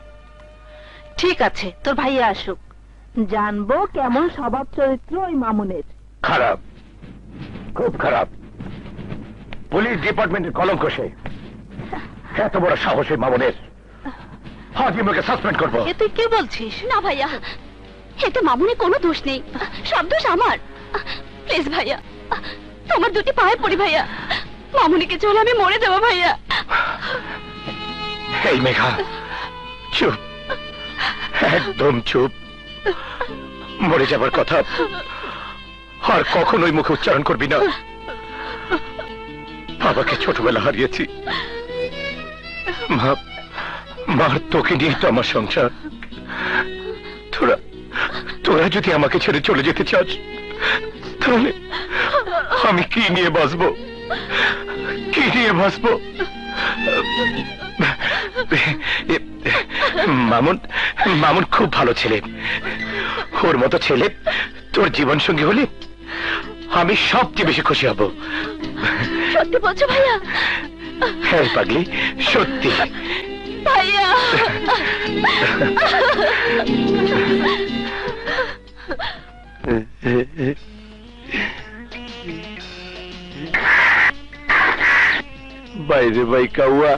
ঠিক আছে, তোর ভাইয়া আসুক, জানবো কেমন স্বভাব চরিত্র ওই মামুনের। খারাপ, খুব খারাপ। পুলিশ ডিপার্টমেন্টের কলঙ্ক সে। এত বড় সাহসী মামুনের, আজ আমি ওকে সাসপেন্ড করবো। এ তুই কি বলছিস? না ভাইয়া, এতে মামুনের কোনো দোষ নেই, সব দোষ আমার। প্লিজ ভাইয়া, তোমার দুটি পায়ে পড়ি ভাইয়া, মামুনিকে চলে আমি মরে দেবো ভাইয়া। এই মেঘা, চুপ, একদম চুপ। মরে যাবার কথা আর কখনোই মুখে উচ্চারণ করবি না। বাবাকে ছোটবেলা হারিয়েছি, মার তোকে নিয়ে তো আমার সংসার। তোরা যদি আমাকে ছেড়ে চলে যেতে চাস, তাহলে আমি কি নিয়ে বাঁচবো, কি নিয়ে বাঁচবো? মামুন খুব ভালো ছেলে, ওর মতো ছেলে তোর জীবন সঙ্গী হলে আমি সবচেয়ে বেশি খুশি হব। সত্যি বলছো ভাইয়া? হ্যাঁ পাগলি, সত্যি। ভাইয়া, বাইরে ভাই কাউয়া,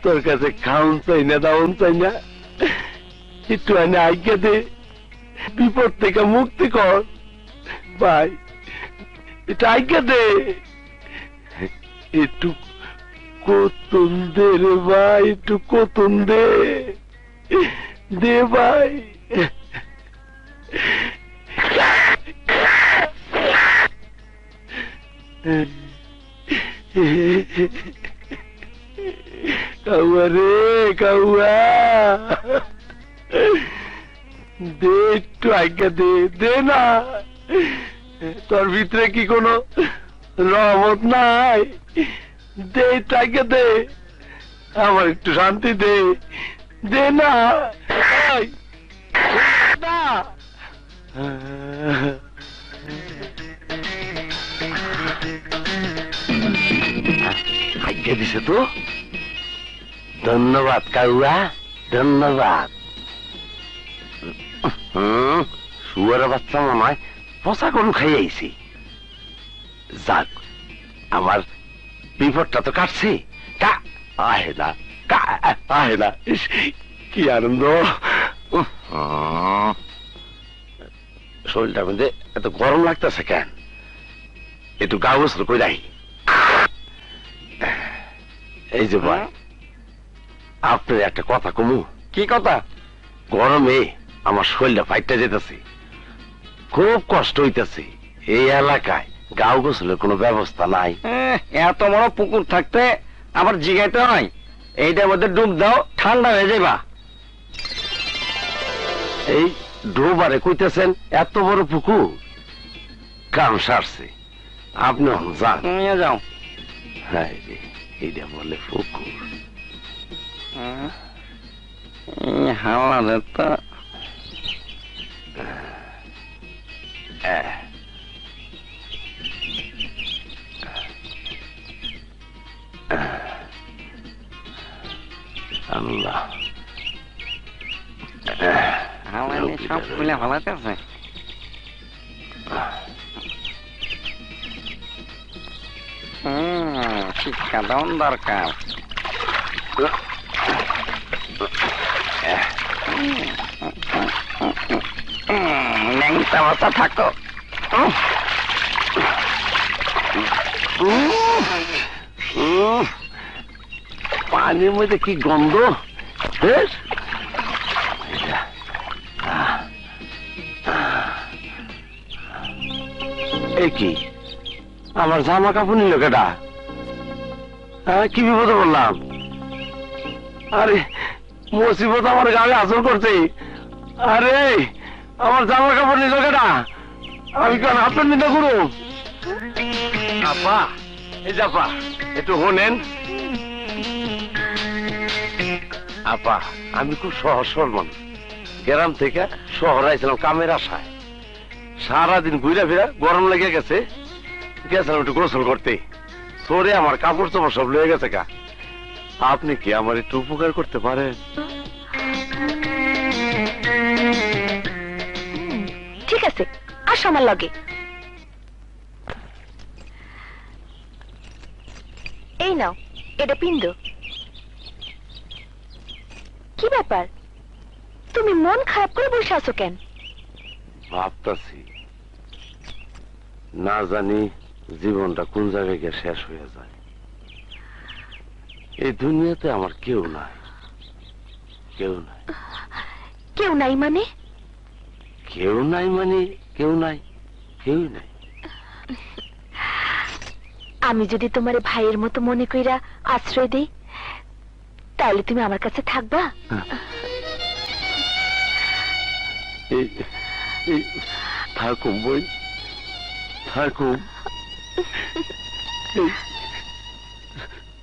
তোর কাছে খাউন চাই না, দাউন চাই না, একটু আনে আজ্ঞা দে, বিপদ থেকে মুক্তি কর ভাই, এটা আজ্ঞা দে, একটু কতুন দে রে ভাই, একটু কতুন দে, দে ভাই। কাউয়া রে কাউয়া, দে একটু আজ্ঞা দে, দে না, তোর ভিতরে কি কোনো রহমত নাই? দে একটু আজ্ঞা দে, আমার একটু শান্তি দে, দে না না। আজ্ঞা দিছে তো, ধন্যবাদ কাউয়া, ধন্যবাদ। শুয়ারের বাচ্চা মনে হয় পচা গরু খাই আইছি। যাক, আমার বিপদটা তো কাটছে। আহে না, আহে না, কি আনন্দ। শরীরটার মধ্যে এত গরম লাগতেছে কেন? একটু গা গোসল করে রাখি। এই যে ভাই, আপনার একটা কথা কমু। কি কথা? গরমে আমার শরীরটা ফাইটটা যেতেছে, খুব কষ্ট হইতেছে। এই এলাকায় গাও গোসলের কোনো ব্যবস্থা নাই। এত বড় পুকুর থাকতে আবার জিগাইতে হয়, এইটার মধ্যে ডুব দাও, ঠান্ডা হয়ে যাবা। এই ডোবারে কইতেছেন এত বড় পুকুর? কাম সারছে, আপনি যান। নিয়ে যাও। হ্যাঁ রে, এইটা বলে পুকুর? হাওয়া তো আল্লাহ, হাওয়া সব খুলে ভালাতেছে। শিক্ষা দাও দরকার। ন্যাংটা মাথা থাকো। পানির মধ্যে কি গন্ধ! এ কি, আমার জামা কাপড় নিল কেটা? কি বিপদে বললাম? আরে মুসিবত আমার গায়ে আসর করছে। আরে আমার জামা কাপড় নিল কেটা? আমি কেন আপনার নিন্দা করু? আপা, এই যে আপা, একটু শোনেন। আপা, আমি খুব সহজ সরল মানুষ, গ্রাম থেকে শহরে আইছিলাম কামের আশায়। সারাদিন ঘুরে ফিরা গরম লেগে গেছে, গেছিলাম একটু গোসল করতে। সরে আমার কাপড় চোপড় সব লেগে গেছে কা। আপনি কি আমার একটু উপকার করতে পারেন? ঠিক আছে, আর আমার লগে। এই নাও, এটা পিন্দো। কি ব্যাপার, তুমি মন খারাপ করে বসে আছো কেন? ভাবতাছি, না জানি জীবনটা কোন জায়গায় গিয়ে শেষ হয়ে যায়। এই দুনিয়াতে আমার কেউ নাই, কেউ নাই। কেউ নাই মানে? কেউ নাই মানে কেউ নাই, কেউ নাই। আমি যদি তোমার ভাইয়ের মতো মনে কইরা আশ্রয় দেই, তাহলে তুমি আমার কাছে থাকবা? থাকুম বই, থাকুম।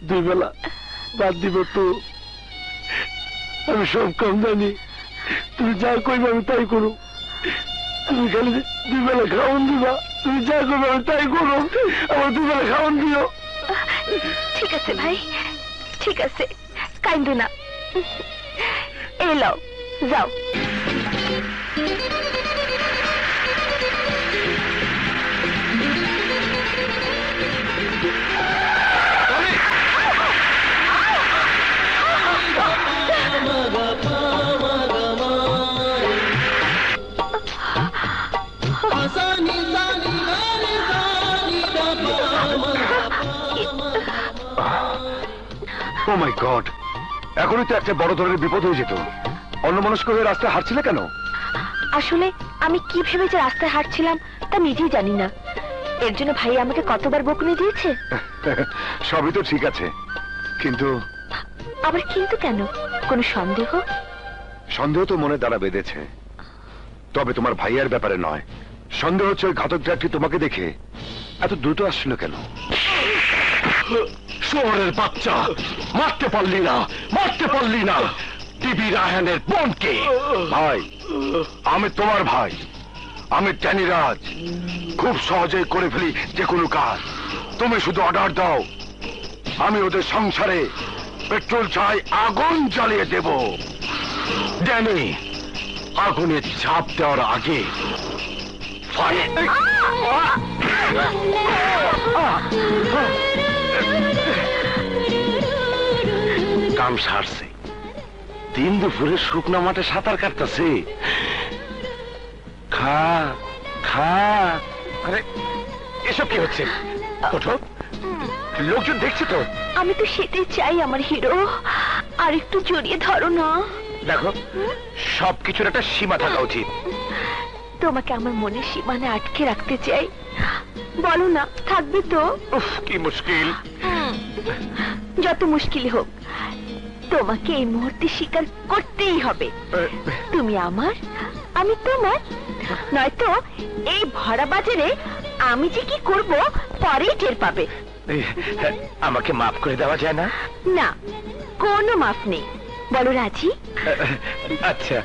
দুই বেলা বাদ দিব তো, আমি সব কাম জানি। তুমি যা কইবে আমি তাই করো। তুমি খালি দুই বেলা খাওয়ান দিবা, তুমি যা করবে আমি তাই করো। আমার দুই বেলা খাওয়ান দিও। ঠিক আছে ভাই, ঠিক আছে, কাইন্দো না। এই লও, যাও। ও মাই গড, এখনই তো একটা বড় ধরনের বিপদ হয়ে যেত। অন্যমনস্ক হয়ে রাস্তায় হাঁটছিলে কেন? আসলে আমি কি ভেবে যে রাস্তায় হাঁটছিলাম তা নিজেই জানি না। এর জন্য ভাই আমাকে কতবার বকুনি দিয়েছে। সবই তো ঠিক আছে, কিন্তু আবার কিন্তু কেন? কোনো সন্দেহ? সন্দেহ তো মনে দ্বারা বেঁধেছে, তবে তোমার ভাইয়ার ব্যাপারে নয়। সন্দেহ হচ্ছে ওই ঘাতক ড্রাগটি তোমাকে দেখে এত দ্রুত আসছিল কেন? শহরের বাচ্চা, মারতে পারলি না, মারতে পারলি না টিভি রায়হানের বোনকে। ভাই, আমি তোমার ভাই, আমি ট্যানি রাজ। খুব সহজেই করে ফেলি যে কোনো কাজ। তুমি শুধু অর্ডার দাও, আমি ওদের সংসারে পেট্রোল ছাই আগুন জ্বালিয়ে দেব। ড্যানি, আগুনে ঝাঁপ দেওয়ার আগে কাম সারছে। দিন দুপুরে শুকনা মাঠে সাঁতার কাটতেছে। খা খা। আরে এসব কি হচ্ছে? ওঠো, লোকজন দেখছে তো। আমি তো সেটাই চাই আমার হিরো, আর একটু জড়িয়ে ধরো না। দেখো, সবকিছুর একটা সীমা থাকা উচিত। তোমাকে আমার মনের সীমানা আটকে রাখতে চাই, বলো না থাকবে তো? উফ, কি মুশকিল। যত মুশকিল হোক, তোমাকে এই মুহূর্তে স্বীকার করতেই হবে। তুমি আমার, আমি তোমার, নয়তো এই ভরা বাজারে আমি যে কি করব পরেই টের পাবে। আমাকে মাফ করে দেওয়া যায় না? না, কোনো মাফ নেই। বলো রাজি? আচ্ছা,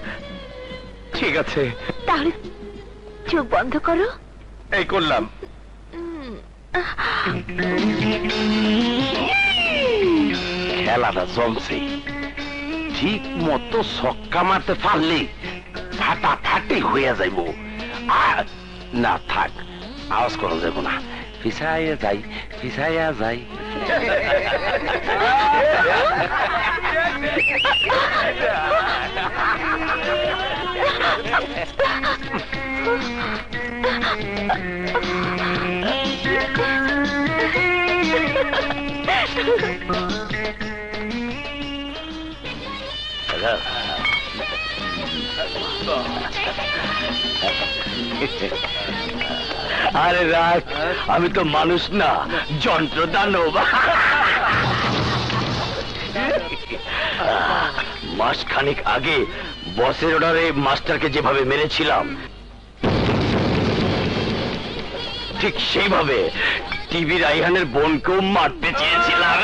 ঠিক আছে। তাহলে চোখ বন্ধ করো। এই করলাম। খেলাটা জমছে, ঠিক মতো ছক্কা মারতে পারলে ফাটাফাটি হইয়া যাইব। না থাক, আওয়াজ করা যাব না, পিছাইয়া যাই, পিছাইয়া যাই। আরে রাজ, আমি তো মানুষ না, যন্ত্র দানব। মাসখানেক আগে বসের অর্ডারে মাস্টারকে যেভাবে মেরেছিলাম, ঠিক সেইভাবে টিভি রাইহানের বোনকেও মারতে চেয়েছিলাম।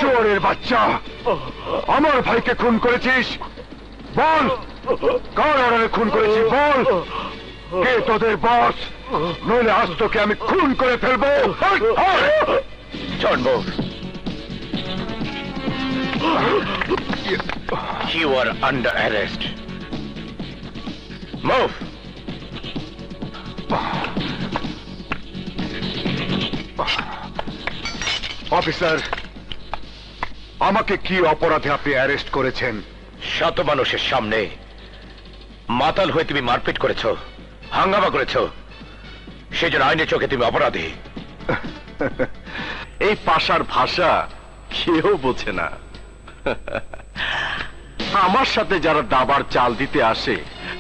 চোরের বাচ্চা, আমার ভাইকে খুন করেছিস, বল কার অর্ডারে খুন করেছিস, বল কে তোদের বস, নইলে আজ তোকে আমি খুন করে ফেলবো। জন্ম, you are under arrest. Move. Officer, আমাকে কি অপরাধে আপনি অ্যারেস্ট করেছেন? শত মানুষের সামনে মাতাল হয়ে তুমি মারপিট করেছো, হাঙ্গামা করেছো, সেজন্য আইনের চোখে তুমি অপরাধী। এই পাশার ভাষা কেউ বোঝে না। আমার সাথে যারা দাবার চাল দিতে আসে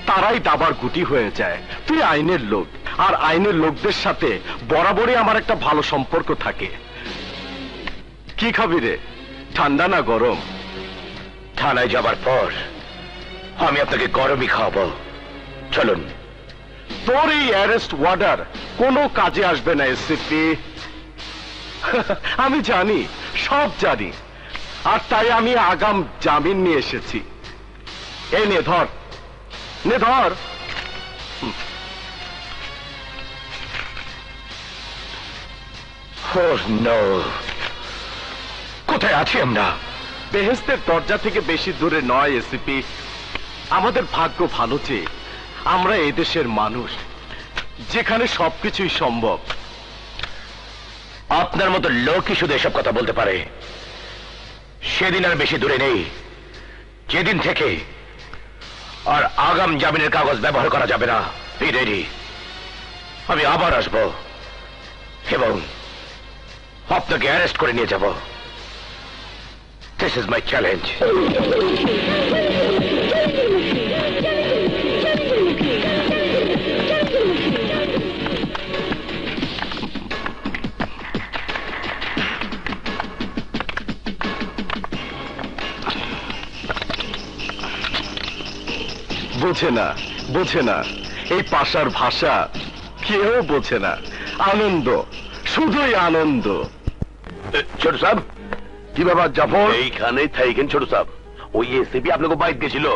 তারাই দাবার গুটি হয়ে যায়। তুই আইনের লোক, আর আইনের লোকদের সাথে বরাবরই আমার একটা ভালো সম্পর্ক থাকে। কি খাবি রে, ঠান্ডা না গরম? থানায় যাবার পর আমি আপনাকে গরমই খাওয়াবো। চলুন। তোর এই অ্যারেস্ট অর্ডার কোনো কাজে আসবে না এসিপি। আমি জানি, সব জানি, আর তাই আমি আগাম জামিন নিয়ে এসেছি। এই নে ধর, নে ধর। কোথায় আছি আমরা? বেহেশতের দরজা থেকে বেশি দূরে নয় এসিপি। আমাদের ভাগ্য ভালো যে আমরা এদেশের মানুষ, যেখানে সবকিছুই সম্ভব। আপনার মতো লোকই শুধু এসব কথা বলতে পারে। সেদিন আর বেশি দূরে নেই যেদিন থেকে আর আগাম জামিনের কাগজ ব্যবহার করা যাবে না। Be ready. আমি আবার আসবো এবং আপনাকে অ্যারেস্ট করে নিয়ে যাব। This is my challenge. বোঝে না, বোঝে না, এই পাশার ভাষা কেউ বোঝে না। আনন্দ, শুধুই আনন্দ। ছোট সাহেব, কি ব্যাপার জাফর? এইখানে থাইকেন ছোট সাহেব। ওই এসিপি আপনাকে বাইক গেছিল,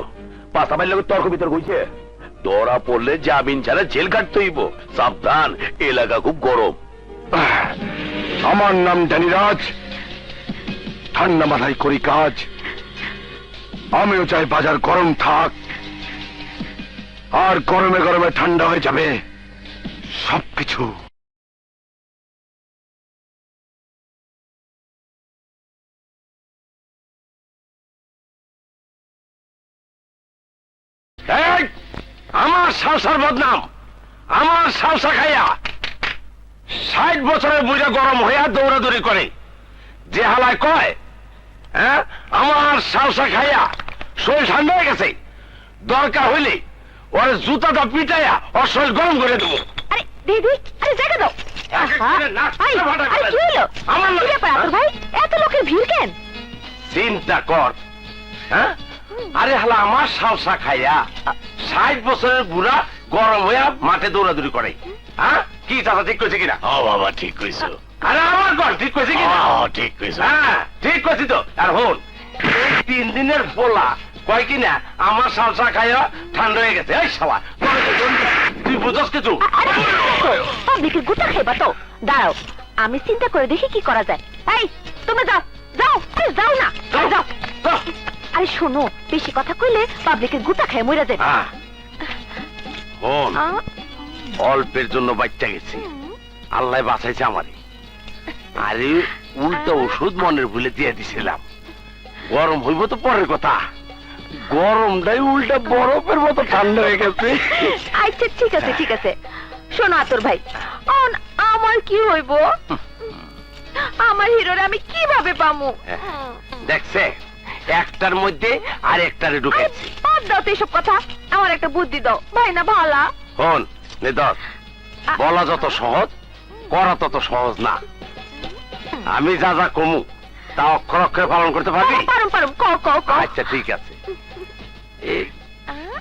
পাশাপাশি লোক তর্ক বিতর্ক হয়েছে। ধরা পড়লে জামিন ছাড়া জেল কাটতে হইব। সাবধান, এলাকা খুব গরম। আমার নাম ড্যানিরাজ, ঠান্ডা মাথায় করি কাজ। আমিও চাই বাজার গরম থাক, আর গরমে গরমে ঠান্ডা হয়ে যাবে সবকিছু। এই, আমার সালসার বদনাম, আমার সালসা খাইয়া 60 বছরের বুড়া গরম হইয়া দৌড়াদৌড়ি করে। যে হালায় কয়, হ্যাঁ, আমার সালসা খাইয়া শরীর ঠান্ডা হয়ে গেছে, দরকার হইলে ওর জুতাটা পিটাইয়া ওর শরীর গরম করে দেবো। আরে দিদি, আরে জায়গা দাও। এক এক করে নাক আরে, ফাটা আরে করে কি হলো? আমার কি লোক- ব্যাপার আতর ভাই? এত লোকের ভিড় কেন? চিন্তা কর, হ্যাঁ, আরে হালা আমার সালসা খাইয়া 60 বছরের বুড়া গরম হইয়া মাঠে দৌড়াদৌড়ি করে। হ্যাঁ, কি চাচা ঠিক কইছে কিনা? ও বাবা, ঠিক কইছো। আরে আমার ঘর ঠিক কইছে কিনা? ঠিক কইছো। হ্যাঁ, ঠিক কইছি তো। আর হন, এই 3 দিনের পোলা কয় কিনা আমার সালসা খাইয়া ঠান্ডা হয়ে গেছে। এই শালা, তুই বুঝছ কিছু? পাবলিকের গুটা খাইবা তো? দাঁড়াও, আমি চিন্তা করে দেখি কি করা যায়। এই, তুমি যাও, যাও, আরে যাও না, যাও, যাও। যাও। আরে শোনো, বেশি কথা কইলে পাবলিকের গুটা খায় মরে যাবে। হ্যাঁ, হন, আ? অল্পের জন্য বাচ্চা গেছি, আল্লাহ বাঁচাইছে আমারে। আরে উল্টা ওষুধ মনের ভুলে দিয়ে দিছিলাম। গরম হইব তো পরের কথা, গরমটাই উল্টা বরফের মতো ঠান্ডা হয়ে গেছে। আচ্ছা ঠিক আছে, ঠিক আছে। শোনো আতর ভাই, অন আমার কি হইব? আমার হিরোরে আমি কিভাবে পামু? দেখছে, একটার মধ্যে আর একটারে ঢুকেছি। বাদ দাও তো এসব কথা, আমার একটা বুদ্ধি দাও ভাই। না ভালা হন নিদর, বলা যত সহজ, করা তত সহজ না। আমি যা যা কমু তা অক্ষর অক্ষরে পালন করতে পারবি? পারুম পারুম, ক ক ক। আচ্ছা ঠিক আছে। এই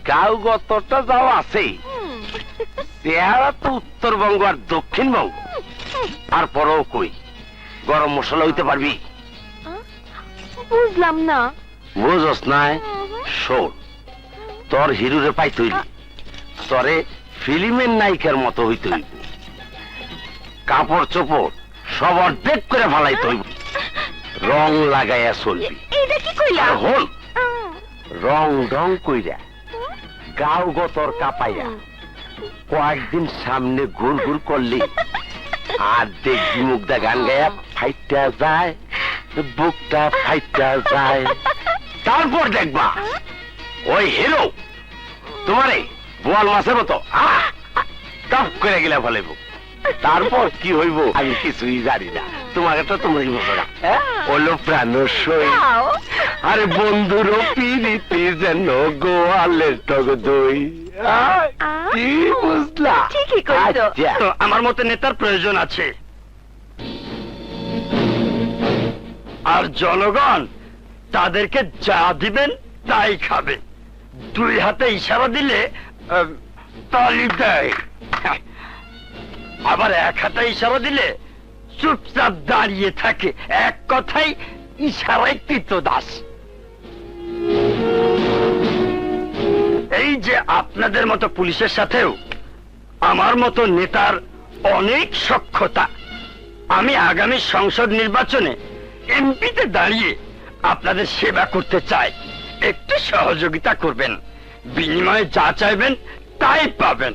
গাঁও গতটা যাও আছেই, চেহারা তো উত্তরবঙ্গ আর দক্ষিণবঙ্গ। আর পরেও কই, গরম মশলা হইতে পারবি? বুঝলাম না। বুঝস নাই? শোন, তোর হিরোরে পাই তৈরি, তরে ফিল্মের নায়িকার মতো হইতে হইব। কাপড় চোপড় সব অর্ধেক করে ফালাইতে হইব, রং লাগাইয়া চলবি। এইটা কি কইলা? আর হল, রং ঢং কইরা গাও গতর কাপাইয়া কয়েকদিন সামনে ঘুর ঘুর করলি, আর দেখবি মুখটা গান গায়া ফাইটা যায়, বুকটা ফাইটা যায়। তারপর দেখবা ওই হিরো তোমারে বোয়াল মাছের মতো টপ করে গেলে ফেলেব। তারপর কি হইব আমি কিছুই জানি না, তোমাকে তো তোমরাই বলো না। ওলো প্রাণ সই, যাও। আরে বন্ধুরও পিরিতি যেন গোয়ালের টক দই। কি বুঝলা? ঠিকই কইছো। আচ্ছা, আমার মতে নেতার প্রয়োজন আছে, আর জনগণ তাদেরকে যা দিবেন তাই খাবে। 2 হাতে ইশারা দিলে তালি দেয়, আবার 1 হাতে ইশারা দিলে চুপচাপ দাঁড়িয়ে থাকে। এক কথাই ইশারায় কৃতদাস। এই যে আপনাদের মতো পুলিশের সাথেও আমার মতো নেতার অনেক সখ্যতা। আমি আগামী সংসদ নির্বাচনে এমপিতে দাঁড়িয়ে আপনাদের সেবা করতে চাই। একটু সহযোগিতা করবেন, বিনিময়ে যা চাইবেন তাই পাবেন।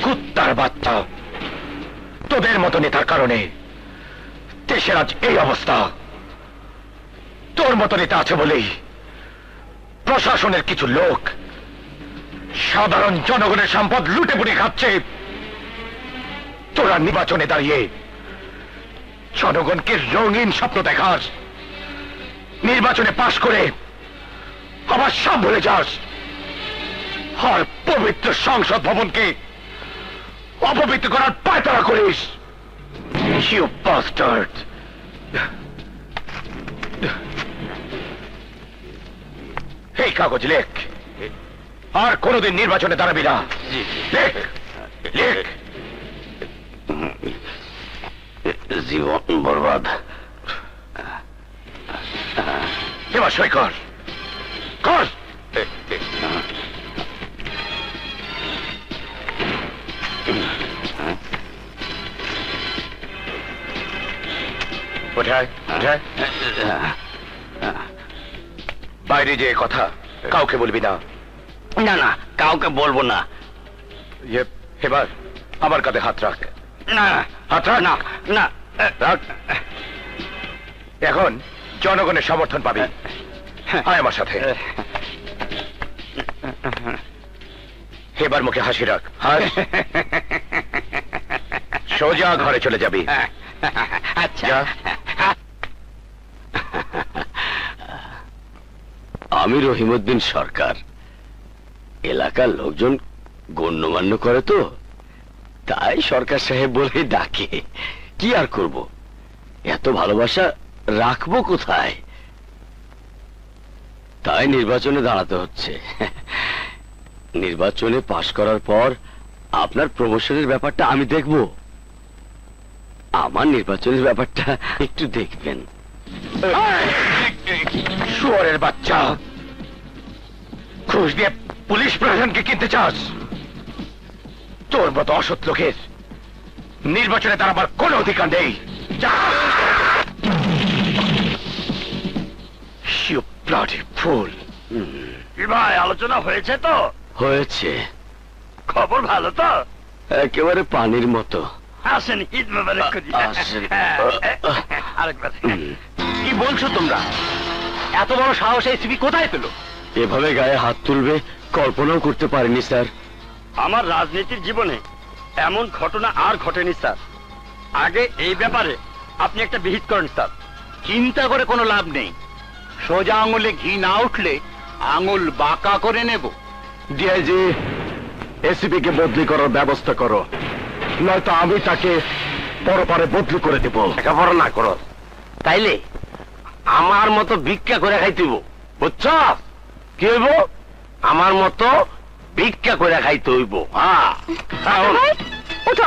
কুত্তার বাচ্চা, তোদের মতো নেতার কারণে দেশের আজ এই অবস্থা। তোর মতো নেতা আছে বলেই প্রশাসনের কিছু লোক সাধারণ জনগণের সম্পদ লুটে পুটে খাচ্ছে। তোরা নির্বাচনে দাঁড়িয়ে জনগণকে রঙিন স্বপ্ন দেখাস, নির্বাচনে পাশ করে আবার সব ভুলে যাস, আর পবিত্র সংসদ ভবনকে অপবিত্র করার পায়তারা করিস। You bastard! এই কাগজ লেখ, আর কোনোদিন নির্বাচনে দাঁড়াবি না। লেখ লেখ। জীবন বরবাদ। এবার সই কর, কর। কোথায় কোথায়? বাইরে যে কথা কাউকে বলবি না। না না, কাউকে বলবো না। এবার আমার কাঁধে হাত রাখ। না হাত রাখ। না না, রাখ। এখন জনগণের সমর্থন পাবি। আয় আমার সাথে। এবার মুখে হাসি রাখ। হাস। সোজা ঘরে চলে যাবি। আচ্ছা। যা। আমি রহিমউদ্দিন সরকার। এলাকার লোকজন গণ্যমান্য করে তো, তাই সরকার সাহেব বলে ডাকে। কি আর করব, এত ভালোবাসা রাখবো কোথায়? তাই নির্বাচনে দাঁড়াতে হচ্ছে। নির্বাচনে পাশ করার পর আপনার প্রমোশনের ব্যাপারটা আমি দেখব, আমার নির্বাচনের ব্যাপারটা একটু দেখবেন। শুয়োরের বাচ্চা, ঘুষ দিয়ে পুলিশ প্রশাসনকে কিনতে চাস? তোর মতো অসৎ লোকের নির্বাচনে দাঁড়াবার কোনো অধিকার নেই। যা। You bloody fool! ভাই, আলোচনা হয়েছে তো? হয়েছে। খবর ভালো তো? একেবারে পানির মতো। আসেন, ঈদ মোবারক করি। আরেকবার। কি বলছো তোমরা? এত বড় সাহস এই সিবি কোথায় পেল? এভাবে গায়ে হাত তুলবে কল্পনাও করতে পারিনি স্যার। আমার রাজনীতির জীবনে এমন ঘটনা আর ঘটেনি স্যার। আগে এই ব্যাপারে আপনি একটা বিহিত করেন স্যার। চিন্তা করে কোনো লাভ নেই। সোজা আঙুলে ঘি না উঠলে আঙুল বাঁকা করে নেব। ডিআইজি, এসিপি কে বদলি করার ব্যবস্থা করো, নয়তো আমি তাকে পরপারে বদলি করে দেব। লেখাপড়া না করো তাইলে আমার মতো ভিক্ষা করে খাইতেইব, বুঝছ? কি হইব? আমার মতো ভিক্ষা করে খাইতে হইব। উঠো,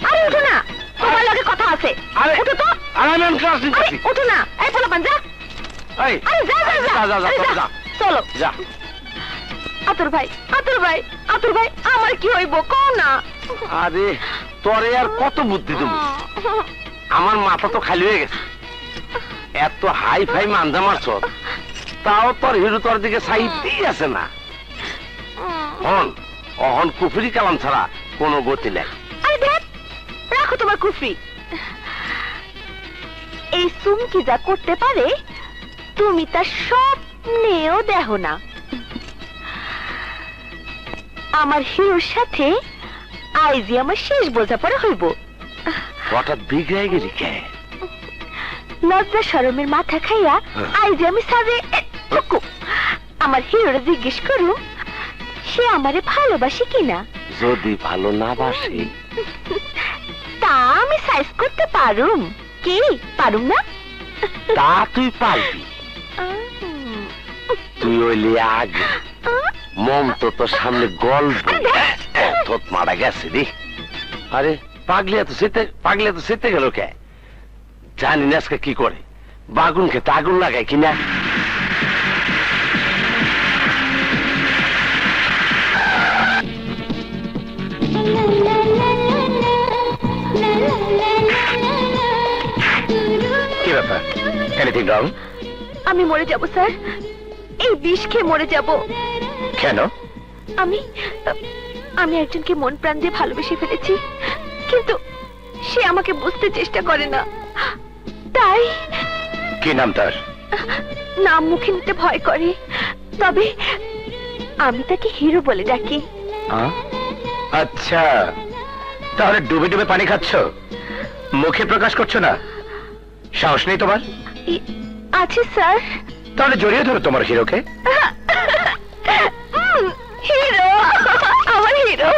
আরে উঠো না, তোমার লগে কথা আছে। আরে উঠো তো। আমি ক্লাস নিতেছি। উঠো না, এই পোলাপান যা। এই, আরে যা যা যা যা, যা, আরে যা, যা। চলো যা। আতুর ভাই, আতুর ভাই, আতুর ভাই, আমার কি হইব কও না। আরে তোরে আর কত বুদ্ধি দেবো? আমার মাথা তো খালি হয়ে গেছে। এত হাই ফাই মানজা মারছ, তাও তোর হিরো তোর দিকে সাইতেই আছে না। অহন কুফরি কালাম ছাড়া কোনো গতি নেই। আরে দেখ, রাখো তোমার কুফরি। এই সুমকি যা করতে পারে তুমি তার স্বপ্নেও দেখো না। আমার হিরোর সাথে আইজি আমার শেষ বোঝাপড়া হইব। হঠাৎ বিগড়ে গেলি কে? লজ্জা শরমের মাথা খাইয়া আইজি আমি সাজে আমার হিরোরা জিজ্ঞেস করু সে আমারে ভালোবাসে কিনা। যদি ভালো না বাসে তা আমি সাইজ করতে পারুম। কি পারুম না? তা তুই পারবি। তুই হইলি আগে মম তো তোর সামনে গল্প থত মারা গেছে রে। আরে পাগলি এত সেতে গেল কে? জানি না আজকে কি করে, বাগুন খেতে আগুন লাগায় কিনা। কি ব্যাপার? Anything wrong? আমি মরে যাব স্যার, এই বিষ খেয়ে মরে যাব। কেন? আমি একজনকে মন প্রাণ দিয়ে ভালোবেসে ফেলেছি, কিন্তু সে আমাকে বুঝতে চেষ্টা করে না, তাই কি নাম তার? নাম মুখে নিতে ভয় করে, তবে আমি তাকে হিরো বলে ডাকি। আচ্ছা, তাহলে ডুবে ডুবে পানি খাচ্ছ, মুখে প্রকাশ করছো না? সাহস নেই তোমার? আছে স্যার। তাহলে জড়িয়ে ধরো তোমার হিরোকে। হিরো, আমার হিরো।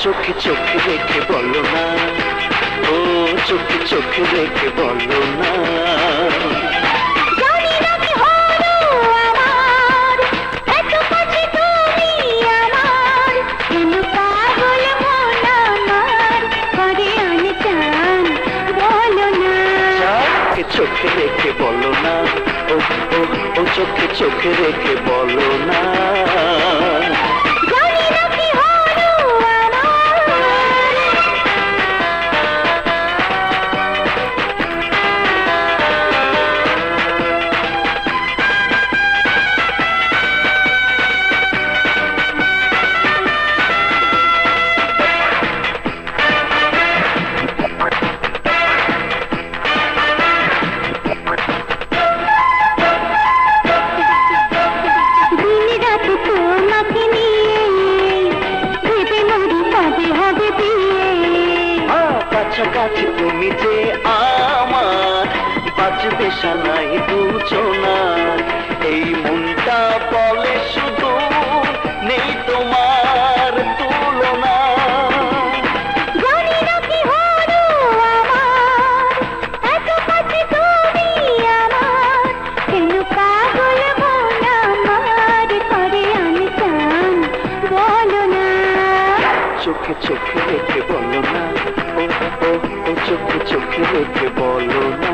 চোখে চোখে রেখে বলো না, ও চোখে চোখে রেখে বলো না। চোখে রেখে বলো না, ও ও ও চোখে চোখে রেখে বলো না। কাছাকাছি তুমি যে আমার, বাঁচবে সানাই দুজনার। এই মনটা বলে শুধু নেই তোমার তুলনা। চোখে চোখে রেখে বলো না, ও ও ও চোখে চোখে রেখে বলো না।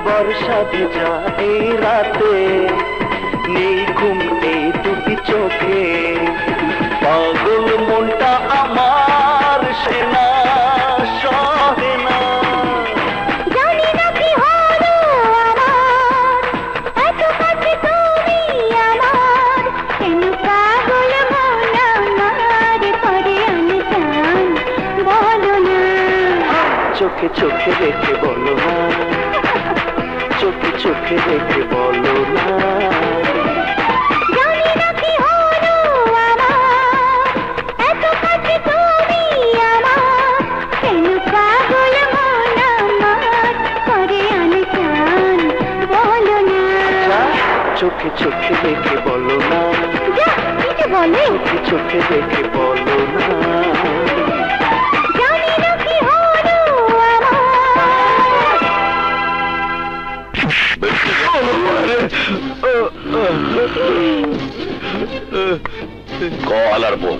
বর্ষা ভেজা এই রাতে নেই ঘুম এই দুটি চোখে, পাগল মনটা আমার সেনা সহে না। চোখে চোখে রেখে বলো না, চোখে চোখে রেখে বলো না। চোখে চোখে রেখে বলো না, চোখে চোখে রেখে বলো না। কলার বউ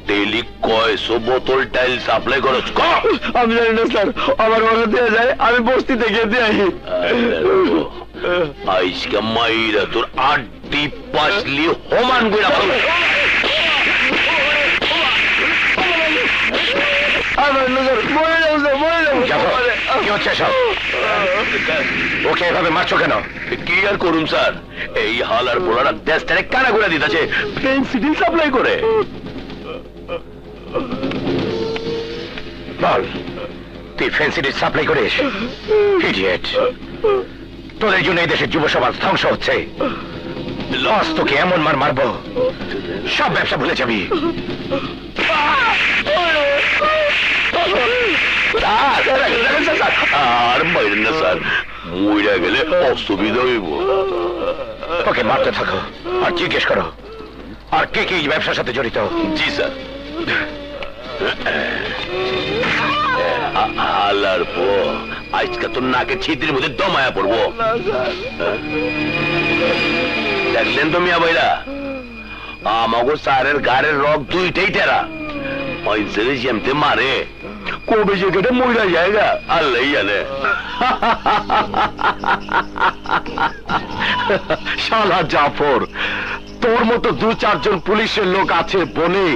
ডেইলি কয়শো বোতল টাইল সাপ্লাই করছ? আমি জানি না স্যার, আমার মনে দেওয়া যায় আমি বস্তি থেকে দিয়ে আহি। আইসকে মাইরা তোর আড্ডি পাসলি হোমান গুড়া কি হচ্ছে সব? ওকে এভাবে মারছো কেন? কি আর করুন স্যার, এই হালার পোলারা দেশ থেকে কানা করে দিতেছে ফেন্সিডি সাপ্লাই করে। বল, তুই ফেন্সিডি সাপ্লাই করিস? ইডিয়েট, তোদের জন্য এই দেশের যুব সমাজ ধ্বংস হচ্ছে। লস তোকে এমন মার মারবো সব ব্যবসা ভুলে যাবি। আর বাইরেন না স্যার, মইরা গেলে অসুবিধা হইব। ওকে মারতে থাকো আর জিজ্ঞেস করো আর কে কে এই ব্যবসার সাথে জড়িত। জি স্যার। আল্লাহর পো, আজকে তোর নাকে ছিদ্রের মধ্যে দমায়া পড়বো। দেখলেন তো মিয়া ভাইরা, আমাগো স্যারের গাড়ের রক দুইটাই টেরা। পয়সারে যেমতে মারে, কবে যে কেটে মইরা জায়গা আল্লাহ জানে। শালা জাফর, তোর মতো 2-4 জন পুলিশের লোক আছে বলে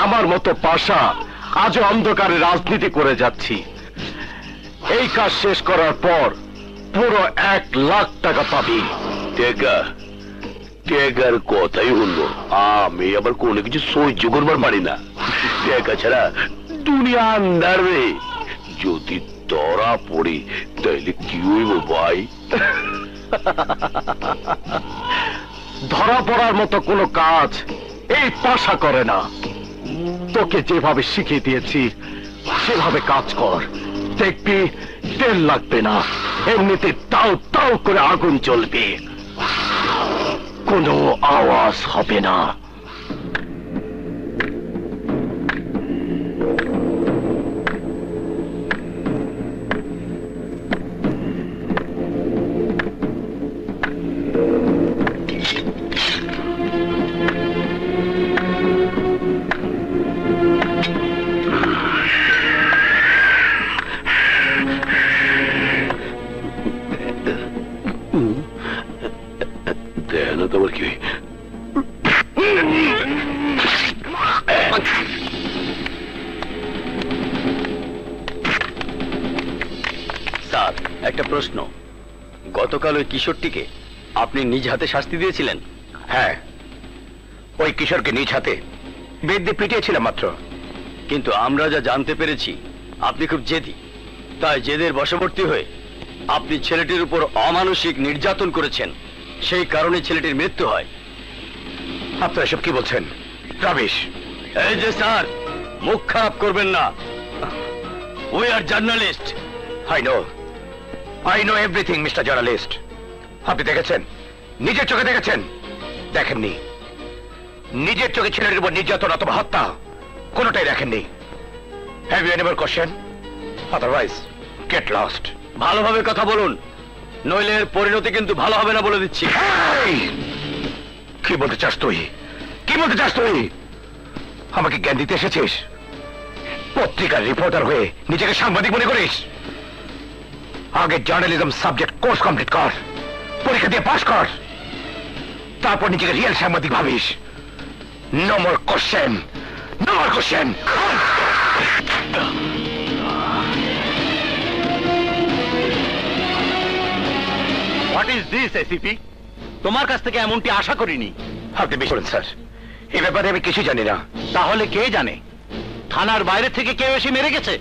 আমার মতো পাশা আজ অন্ধকারে রাজনীতি করে যাচ্ছি। এই কাজ শেষ করার পর পুরো 1 লাখ টাকা পাবি। টেকা টেকার কথাই হলো, আমি আবার কোনো কিছু সহ্য করবার পারি না। টেকা ছাড়া দুনিয়া আন্ধার রে। যদি ধরা পড়ি তাইলে কি হইব ভাই? ধরা পড়ার মতো কোনো কাজ এই পাশা করে না। তোকে যেভাবে শিখিয়ে দিয়েছি সেভাবে কাজ কর, দেখবি তেল লাগবে না, এমনিতে তাও তাও করে আগুন জ্বলবে, কোনো আওয়াজ হবে না। দেন তোমার কি স্যার, একটা প্রশ্ন। গতকাল ওই কিশোরটিকে আপনি নিজ হাতে শাস্তি দিয়েছিলেন? হ্যাঁ, ওই কিশোরকে নিজ হাতে বেদ দিয়ে পিটিয়েছিলাম মাত্র। কিন্তু আমরা যা জানতে পেরেছি আপনি খুব জেদি, তাই জেদের বশবর্তী হয়ে আপনি ছেলেটির উপর অমানসিক নির্যাতন করেছেন, সেই কারণে ছেলেটির মৃত্যু হয়। আপনারা এসব কি বলছেন? রাবিশ। এই যে স্যার, মুখ খারাপ করবেন না, we are journalist. I know everything mister journalist. আপনি দেখেছেন, নিজের চোখে দেখেছেন? দেখেননি? নিজের চোখে ছেলের উপর নির্যাতন অথবা হত্যা কোনোটাই দেখেননি। Have you ever question? Otherwise get lost. ভালোভাবে কথা বলুন, নইলে এর পরিণতি কিন্তু ভালো হবে না বলে দিচ্ছি। কি বলতে চাস তুই? কি বলতে চাস তুই? আমাকে জ্ঞান দিতে এসেছিস? পত্রিকার রিপোর্টার হয়ে নিজেকে সাংবাদিক মনে করিস? আগে জার্নালিজম সাবজেক্ট কোর্স কমপ্লিট কর, পরীক্ষা দিয়ে পাস কর, তারপর নিজেকে রিয়েল সাংবাদিক ভাবিস। No more question, no more question. What is this ACP? তোমার কাছ থেকে এমনটি আশা করিনি। আপনি বেশি বলুন স্যার, এই ব্যাপারে আমি কিছু জানি না। তাহলে কে জানে? থানার বাইরে থেকে কেউ এসে মেরে গেছে?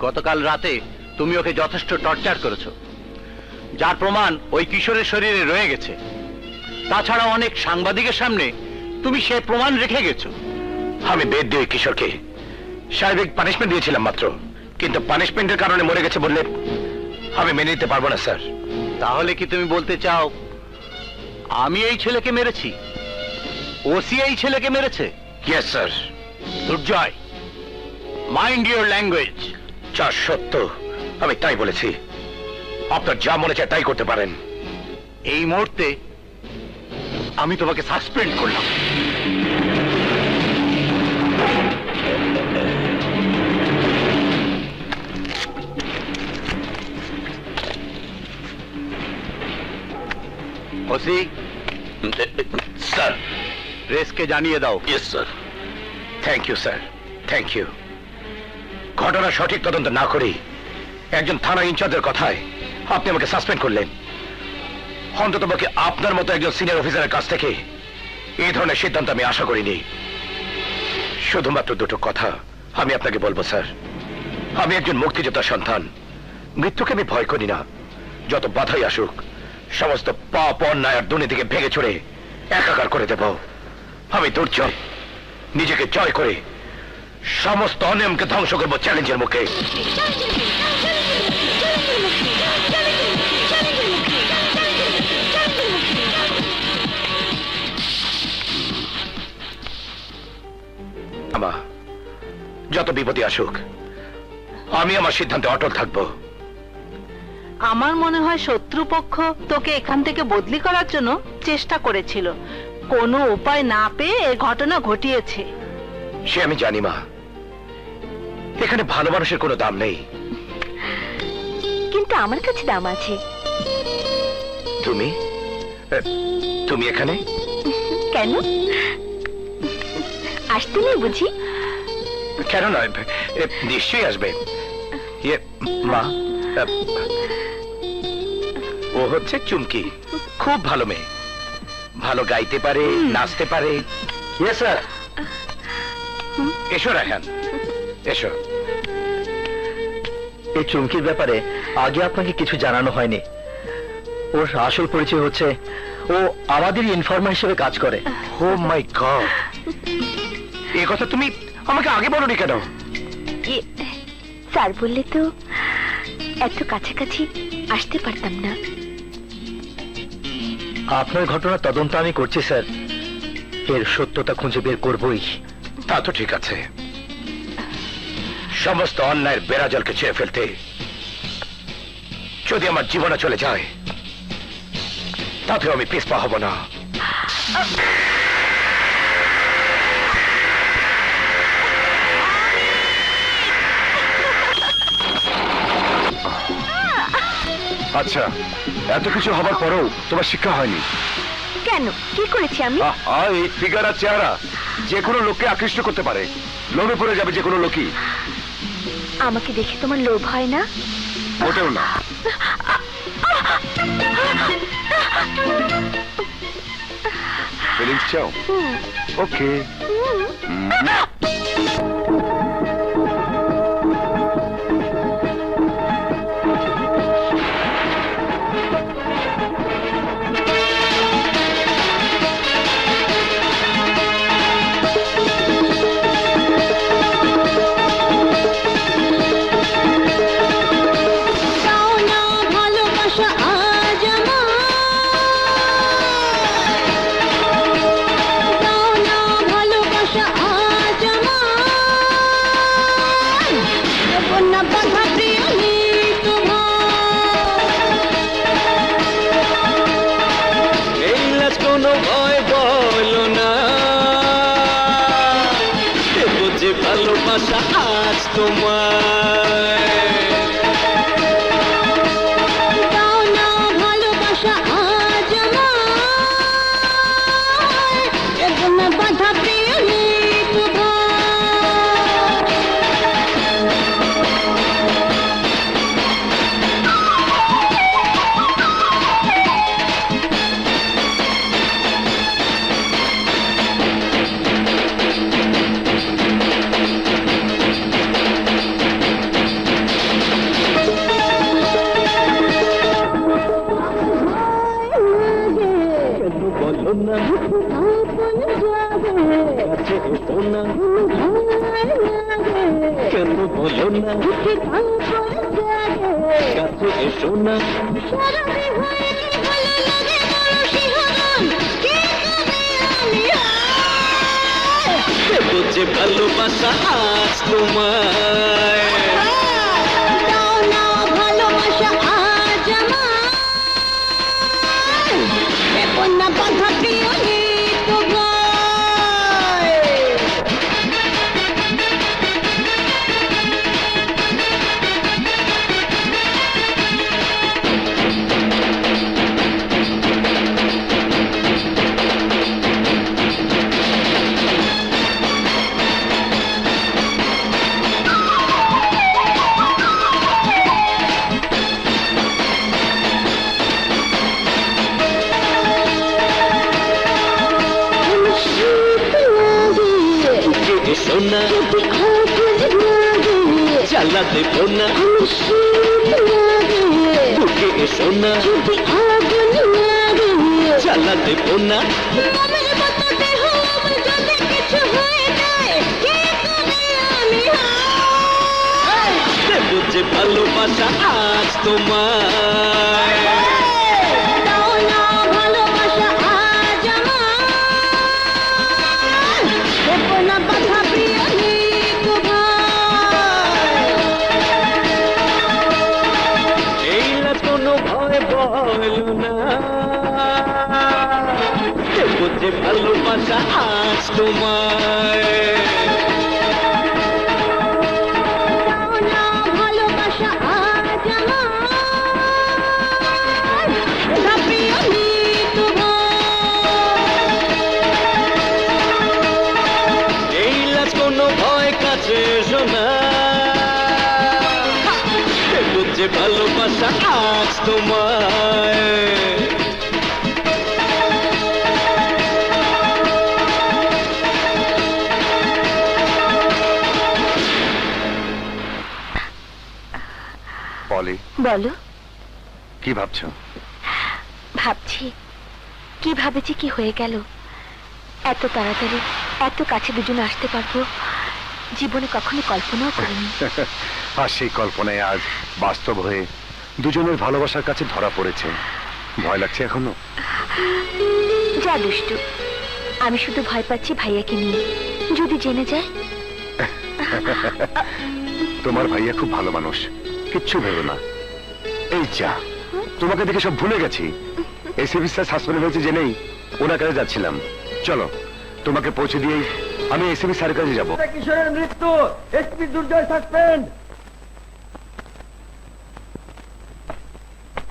গতকাল রাতে তুমি ওকে যথেষ্ট টর্চার করেছো, যার প্রমাণ ওই কিশোরের শরীরে রয়ে গেছে। তাছাড়া অনেক সাংবাদিকের সামনে তুমি সে প্রমাণ রেখে গেছো। আমি বেদ দিয়ে ওই কিশোরকে শারীরিক পানিশমেন্ট দিয়েছিলাম মাত্র, কিন্তু পানিশমেন্টের কারণে মরে গেছে বললে আমি মেনে নিতে পারবো না স্যার। তাহলে কি তুমি বলতে চাও আমি এই ছেলেকে মেরেছি, ওসি এই ছেলেকে মেরেছে? Yes sir. Durjoy, mind your language. যা সত্য আমি তাই বলেছি, আপনার যা মনে চায় তাই করতে পারেন। এই মুহূর্তে আমি তোমাকে সাসপেন্ড করলাম। OC sir. প্রেসকে জানিয়ে দাও। Yes sir. Thank you sir, thank you. ঘটনা সঠিক তদন্ত না করি একজন থানা ইনচার্জের কথায় আপনি আমাকে সাসপেন্ড করলেন। অন্ততপক্ষে আপনার মতো একজন সিনিয়র অফিসারের কাছ থেকে এই ধরনের সিদ্ধান্ত আমি আশা করিনি। শুধুমাত্র দুটো কথা আমি আপনাকে বলবো স্যার। আমি একজন মুক্তিযোদ্ধার সন্তান, মৃত্যুকে আমি ভয় করি না। যত বাধাই আসুক সমস্ত পাপ অন্যায় আর দুর্নীতিকে ভেঙে চড়ে একাকার করে দেব। আমি দুর্জয় নিজেকে জয় করে সমস্ত অনিয়মকে ধ্বংস করবো চ্যালেঞ্জের মুখে। আমা, যত বিপদই আসুক আমি আমার সিদ্ধান্তে অটল থাকবো। আমার মনে হয় শত্রুপক্ষ তোকে এখান থেকে বদলি করার জন্য চেষ্টা করেছিল, কোনো উপায় না পেয়ে এই ঘটনা ঘটিয়েছে। সে আমি জানি মা, এখানে ভালো মানুষের কোনো দাম নেই। কিন্তু আমার কাছে দাম আছে। তুমি তুমি এখানে কেন আসতে নেই বুঝি? কেন নয়, নিশ্চয়ই আসবে। ইয়ে মা, ও হচ্ছে চুমকি, খুব ভালো মেয়ে, ভালো গাইতে পারে, নাচতে পারে। স্যার এসো রায়হান, এসো। এই চুমকির ব্যাপারে আগে আপনাকে কিছু জানানো হয়নি। ওর আসল পরিচয় হচ্ছে ও আমাদের ইনফর্মার হিসেবে কাজ করে। ও মাই গড, এই কথা তুমি আমাকে আগে বলোনি কেন? স্যার বললে তো এত কাছাকাছি আসতে পারতাম না। আপনার ঘটনা তদন্ত আমি করছি স্যার, এর সত্যতা খুঁজে বের করবই। তা তো ঠিক আছে, সমস্ত অন্যায়ের বেড়াজলকে ছেড়ে ফেলতে যদি আমার জীবনে চলে যায় তাতেও আমি পিছপা হব না। আচ্ছা, এত কিছু হবার পরেও তোমার শিক্ষা হয়নি? কেন, কি করেছি আমি? এই ফিগার আর চেহারা যে কোনো লোককে আকৃষ্ট করতে পারে, লোভে পড়ে যাবে যে কোনো লোকই। আমাকে দেখে তোমার লোভ হয় না? মোটেও না। ফিলিংস চাও? ওকে। ভালোবাসা আজ তোমায় দাও না, ভালোবাসা আজ আমায়, এখন বাধা প্রিয় কেন বলো না, কাছে এসো না। যে ভালোবাসা আজ তোমায় দাও না, ভালোবাসা আজ আমায়, এখন না বাধা প্রিয় সোনা জ্বালা দেব না, বুকে সোনা জ্বালা দেব না আমার মতো দেহ আমার যদি কিছু হয়ে যায় কে করে আমি দেব যে ভালোবাসা আজ তোমায় দাও না ভালোবাসা আজ আমার দেব না বাধা প্রিয় নিক ভাই এই না কোনো ভয় বল না দেব যে ভালোবাসা আজ তোমায় দাও না ভালোবাসা আজ আমার বাধা প্রিয় নিক ভাই এই লাজ কোনো ভয় কাছে শোনা দেব যে ভালোবাসা আজ তোমায় পলি, বলো। কি ভাবছো? ভাবছি কি ভাবেছি কি হয়ে গেল। এত তাড়াতাড়ি এত কাছে দুজনে আসতে পারবো জীবনে কখনো কল্পনাও করিনি। আর সেই কল্পনায় আজ বাস্তব হয়ে দুজনের ভালোবাসার কাছে ধরা পড়েছে। ভয় লাগছে এখনো? যা দুষ্টু, আমি শুধু ভয় পাচ্ছি ভাইয়াকে নিয়ে যদি জেনে যায়। তোমার ভাইয়া খুব ভালো মানুষ, কিচ্ছু ভেবো না। এই যা, তোমাকে দেখে সব ভুলে গেছি। এসিপি স্যার সাসপেন্ড হয়েছে জেনেই ওনার কাছে যাচ্ছিলাম। চলো তোমাকে পৌঁছে দিয়েই আমি এসিপি স্যারের কাছে যাবো। কিশোরের মৃত্যু, এসপি দুর্জয় সাসপেন্ড।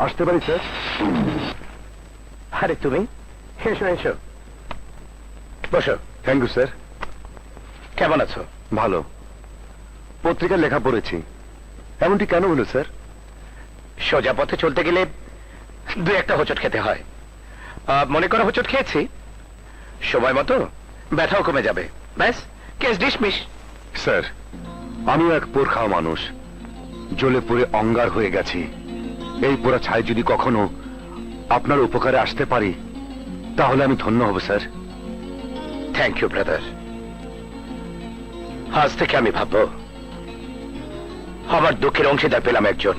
আসতে পারি স্যার? আরে তুমি এসো এসো, বসো। Thank you sir. কেমন আছো? ভালো। পত্রিকার লেখা পড়েছি। এমনটি কেন হলো স্যার? সোজা পথে চলতে গেলে দু একটা হোঁচট খেতে হয়। মনে করো হোঁচট খেয়েছি, সময় মতো ব্যথাও কমে যাবে, ব্যাস কেস ডিসমিস। স্যার, আমিও এক পোড় খাওয়া মানুষ, জ্বলে পুড়ে অঙ্গার হয়ে গেছি। এই পোড়া ছাই যদি কখনো আপনার উপকারে আসতে পারি তাহলে আমি ধন্য হব স্যার। Thank you brother. আজ থেকে আমি ভাববো আমার দুঃখের অংশীদার পেলাম একজন।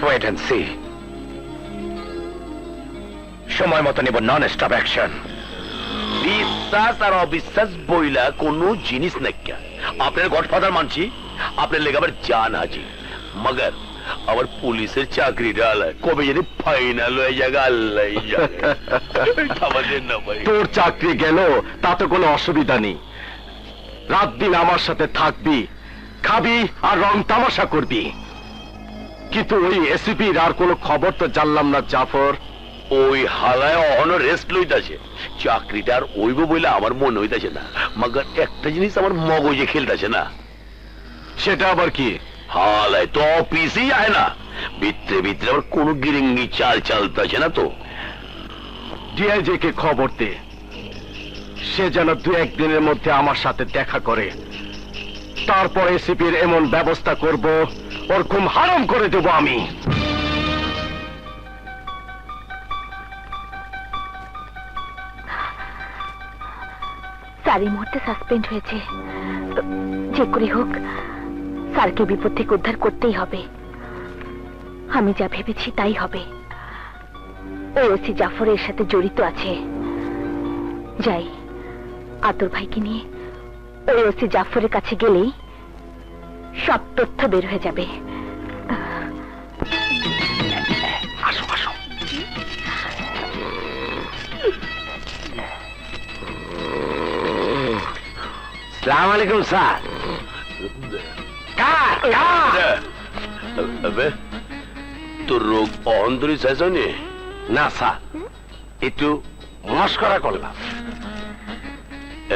Wait and see. সময় মতো নেব নন স্টপ অ্যাকশন। বিশ্বাস আর অবিশ্বাস বইলা কোনো জিনিস নাই। আপনার গডফাদার মানছি, আপনার লেগে আবার জান আজি, মগর আবার পুলিশের চাকরিটা আলায় কবে জানি ফাইনাল হয়ে যাবে আল্লাহ না ভাই। তোর চাকরি গেল তাতে কোনো অসুবিধা নেই। রাত দিন আমার সাথে থাকবি, খাবি আর রং তামাশা করবি। কিন্তু ওই এসিপির আর কোনো খবর তো জানলাম না জাফর। ওই হালায় অহনো রেস্ট লইতাছে, চাকরিটা আর ওইব বলে আমার মনে হইতাছে না। মগর একটা জিনিস আমার মগজে খেলতেছে না। সেটা আবার কি? হালায় তো অফিসই আয় না, ভিতরে ভিতরে আবার কোনো গিরিঙ্গি চাল চালতেছে না তো। ডিআইজি কে খবর দে, সে যেন দু একদিনের মধ্যে আমার সাথে দেখা করে। তারপর এসিপির এমন ব্যবস্থা করব ওর ঘুম হারাম করে দেব আমি। স্যার এই মুহূর্তে সাসপেন্ড হয়েছে। যে করে হোক স্যারকে বিপদ থেকে উদ্ধার করতেই হবে। আমি যা ভেবেছি তাই হবে। ওই ওসি জাফরের সাথে জড়িত আছে। যাই, আতর ভাইকে নিয়ে ওই ওসি জাফরের কাছে গেলেই সব তথ্য বের হয়ে যাবে। আসো আসো। সালাম আলাইকুম স্যার। তোর রোগ অন্তরী চাইছনি? না স্যার, একটু মস্করা করলাম।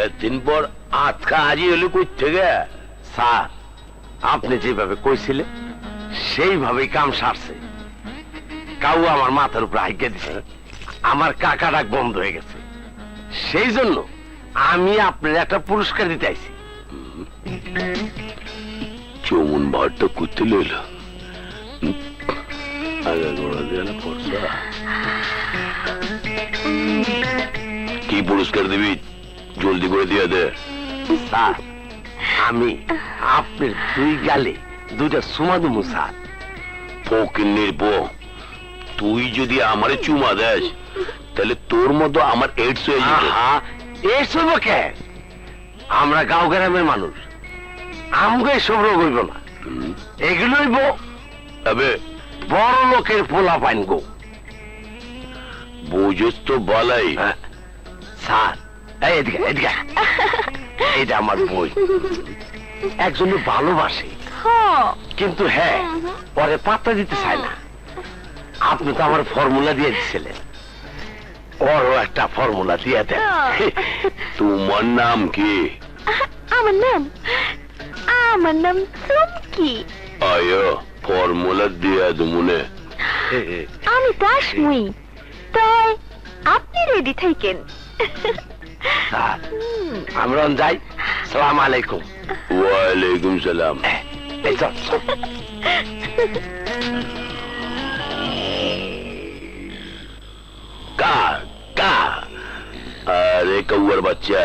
এতদিন পর আজকা আজি হলে কই থেকে? স্যার, আপনি যেভাবে কইছিলেন সেইভাবেই কাম সারছে। কাউ আমার মাথার উপর হাইকে দিছে, আমার কাকা ডাক বন্ধ হয়ে গেছে। সেই জন্য আমি আপনার একটা পুরস্কার দিতে আইছি। চমন ভারটা করতে লইল আগে গোড়া দিয়ে না পড়ছা। কি পুরস্কার দিবি জলদি করে দিয়ে দে। স্যার আমি আপনার 2 গালে 2টা চুমা দেবো স্যার। ফকিন্নির বউ, তুই যদি আমারে চুমা দেস তাহলে তোর মতো আমার এইডস হয়ে যাবে। এইডস হইব কে? আমরা গাঁও গ্রামের মানুষ, আমাকে এসব রোগ হইব না। এগুলো হইব তবে বড় লোকের পোলা পাইন গো। বুঝস তো বলাই। স্যার এদিকে এদিকে, এটা আমার বই। একজনে ভালোবাসে কিন্তু হ্যাঁ পরে পাত্তা দিতে চায় না। আপনি তো আমার ফর্মুলা দিয়ে দিচ্ছিলেন, ওরও একটা ফর্মুলা দিয়ে দেন। তোমার নাম কি? আমার নাম চুমকি। আয়ো ফর্মুলা দিয়ে দুমুনে। আমি তো আসমুই, তাই আপনি রেডি থাকেন। স্যার আমরা যাই। সালাম আলাইকুম। ওয়ালাইকুম সালাম। এই চল চল। আরে কৌয়ার বাচ্চা,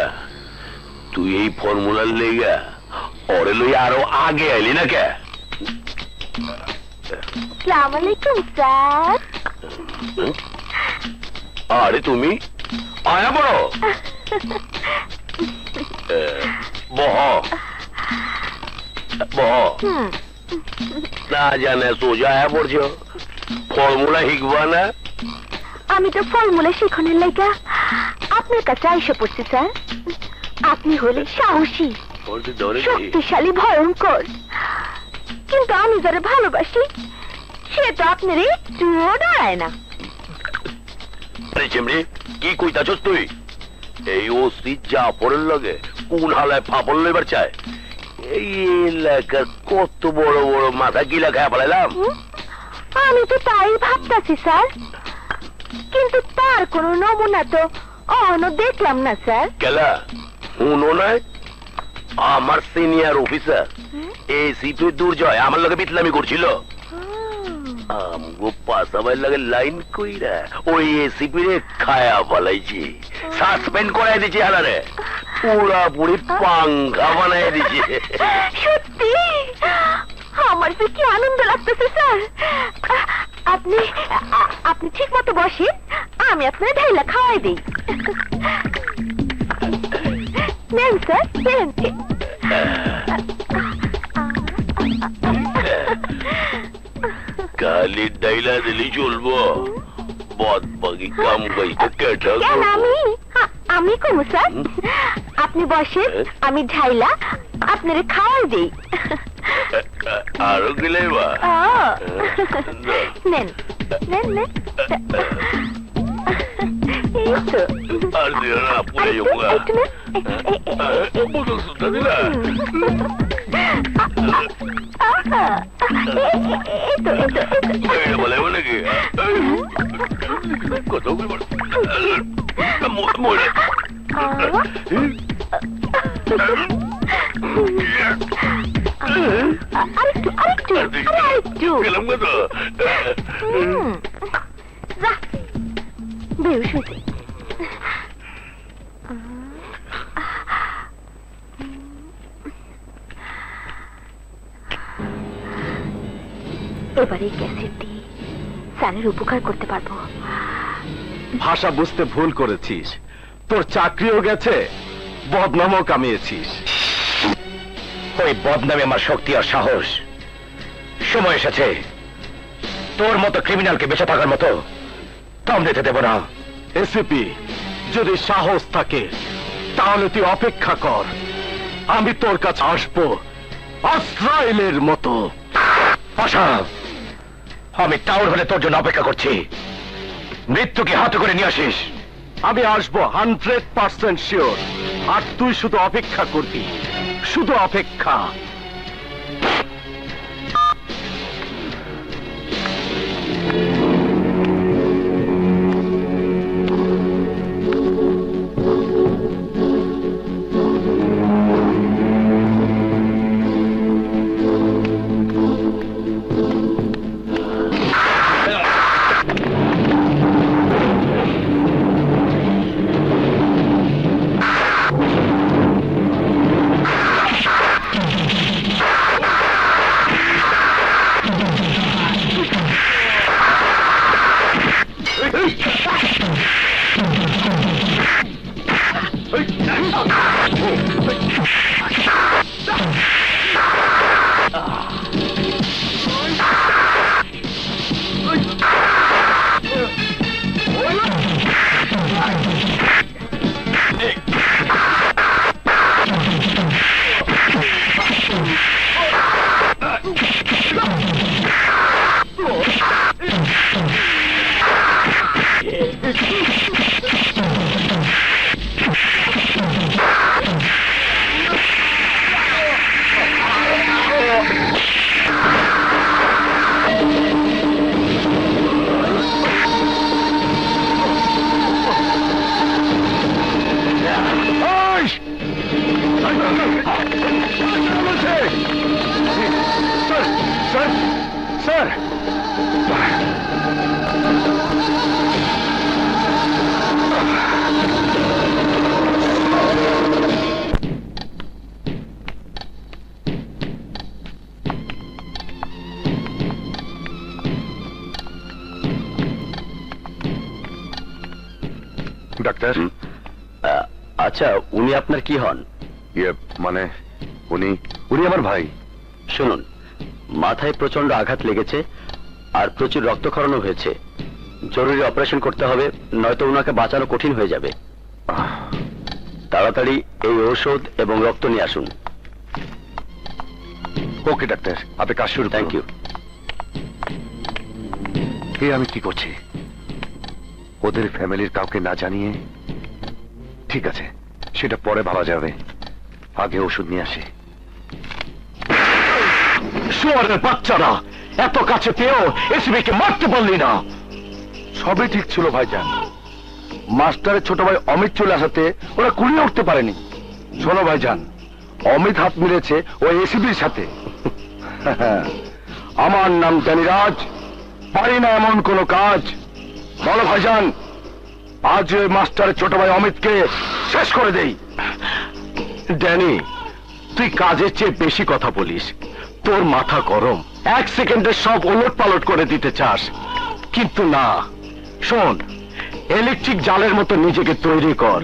তুই এই ফর্মুলার লেগা ওরে লই আরো আগে আইলি না কে? আসসালামু আলাইকুম স্যার। আরে তুমি আয়া বড় বহ বহ না জানে সোজা আয়া পড়ছো, ফর্মুলা শিখবা না? আমি তো ফর্মুলা শিখনের লাগা আপনার কাছে আইসা পড়ছি স্যার। আপনি হলে সাহসী, শক্তিশালী, ভয়ঙ্কর, কিন্তু আমি যারা ভালোবাসি সে তো আপনার একটুও দাঁড়ায় না। কি কইতাছস তুই? এই ওসি জাফরের লগে কোন হালায় ফাপল লইবার চায়? এই এলাকার কত বড় বড় মাথা গিলা খায় ফেলাইলাম। আমি তো তাই ভাবতাছি স্যার, কিন্তু তার কোনো নমুনা তো অহনো দেখলাম না স্যার। কেলা শুনো নাই, আমার সিনিয়র অফিসার এসিপি দুর্জয় আমার লগে বিতলামি করছিল। আমগো পাশাবাইর লাগে লাইন কইরা ওই এসিপি রে খায়া ফলাইছি, সাসপেন্ড করাই দিছি। হালারে পুরাপুরি পাঙ্গা বানাই দিছি। সত্যি আমার তো কি আনন্দ লাগতেছে স্যার। আপনি আপনি ঠিক মতো বসেন, আমি আপনার ঢাইলা খাওয়াই দিই। নেন স্যার নেন। খালি ডাইলা দিলি চলবো, বদ বাকি কাম কইতে কেটা কেন আমি কমু স্যার? আপনি বসেন, আমি ঢাইলা আপনারে খাওয়াই দিই। আরো গিলাইবা? নেন নেন নেন। এই তো আর দিও না পুরে যোগা। একটু নেন। বদল সুতা দিলা। এই তো এটা বলে নাকি? কত করে মোড়ে আরেকটু গেলাম কত? যা বেশ হয়েছে। এবারে ক্যাসেট দিয়ে স্যারের উপকার করতে পারবো। ভাষা বুঝতে ভুল করেছিস, তোর চাকরিও গেছে, বদনামও কামিয়েছিস। ওই বদনামে আমার শক্তি আর সাহস। সময় এসেছে তোর মতো ক্রিমিনালকে বেঁচে থাকার মতো দম দিতে দেব না। এসিপি যদি সাহস থাকে তাহলে তুই অপেক্ষা কর, আমি তোর কাছে আসবো আজরাইলের মতো। আশা, আমি টাউন হলে তোর জন্য অপেক্ষা করছি। মৃত্যুকে হাতে করে নিয়ে আসিস। আমি আসবো 100% শিওর, আর তুই শুধু অপেক্ষা করবি, শুধু অপেক্ষা। ডাক্তার, আচ্ছা, উনি আপনার কি হন? ইয়ে মানে উনি উনি আমার ভাই। শুনুন, মাথায় প্রচন্ড আঘাত লেগেছে আর প্রচুর রক্তক্ষরণ হয়েছে। জরুরি অপারেশন করতে হবে, নয়তো ওনাকে বাঁচানো কঠিন হয়ে যাবে। তাড়াতাড়ি এই ঔষধ এবং রক্ত নিয়ে আসুন। ওকে ডাক্তার, আপনি কাজ শুরু। Thank you. আমি কি করছি? ওদের ফ্যামিলির কাউকে না জানিয়ে? ঠিক আছে, সেটা পরে ভাবা যাবে, আগে ওষুধ নিয়ে আসি। শুয়ারের বাচ্চারা, এত কাছে পেয়েও এসবিকে মারতে পারলি না। সবই ঠিক ছিল ভাইজান, মাস্টারের ছোট ভাই অমিত চলে আসাতে ওরা কুলিয়ে উঠতে পারেনি। শোনো ভাইজান, অমিত হাত মিলেছে ওই এসিবির সাথে। আমার নাম জ্ঞানীরাজ, পারি না এমন কোন কাজ। বলো ভাইজান, আজ ওই মাস্টারের ছোট ভাই অমিতকে শেষ করে দেই। ড্যানি, তুই কাজের চেয়ে বেশি কথা বলিস। তোর মাথা গরম, 1 সেকেন্ডে সব ওলট পালট করে দিতে চাস, কিন্তু না। শোন, ইলেকট্রিক জালের মতো নিজেকে তৈরি কর।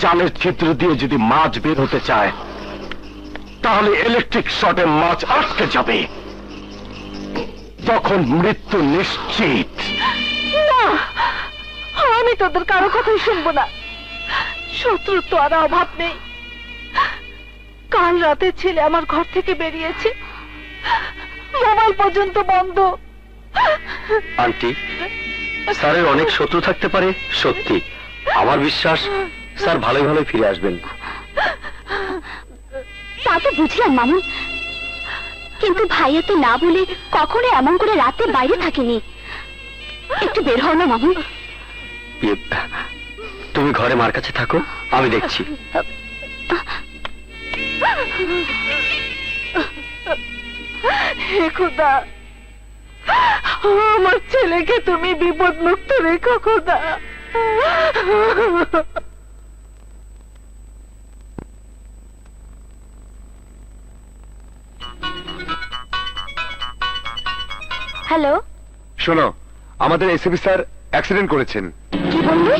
জালের ছিদ্র দিয়ে যদি মাছ বের হতে চায়, তাহলে ইলেকট্রিক শর্টে মাছ আটকে যাবে, তখন মৃত্যু নিশ্চিত। না, আমি তোদের কারো কথাই শুনবো না। শত্রুর তো আর অভাব নেই। কাল রাতে ছেলে আমার ঘর থেকে বেরিয়েছে, মোবাইল পর্যন্ত বন্ধ। আন্টি, স্যারের অনেক শত্রু থাকতে পারে সত্যি, আমার বিশ্বাস স্যার ভালোই ভালোই ফিরে আসবেন। তা তো বুঝলাম মামুন, কিন্তু ভাইয়া তো না বলে কখনো এমন করে রাতে বাইরে থাকেনি। একটু বের হও না মামুন। তুমি ঘরে মার কাছে থাকো, আমি দেখছি। হে খোদা, আমার ছেলেকে তুমি বিপদ মুক্ত রেখো খোদা। হ্যালো, শোনো, আমাদের এসিবি স্যার অ্যাক্সিডেন্ট করেছেন। কি বললি?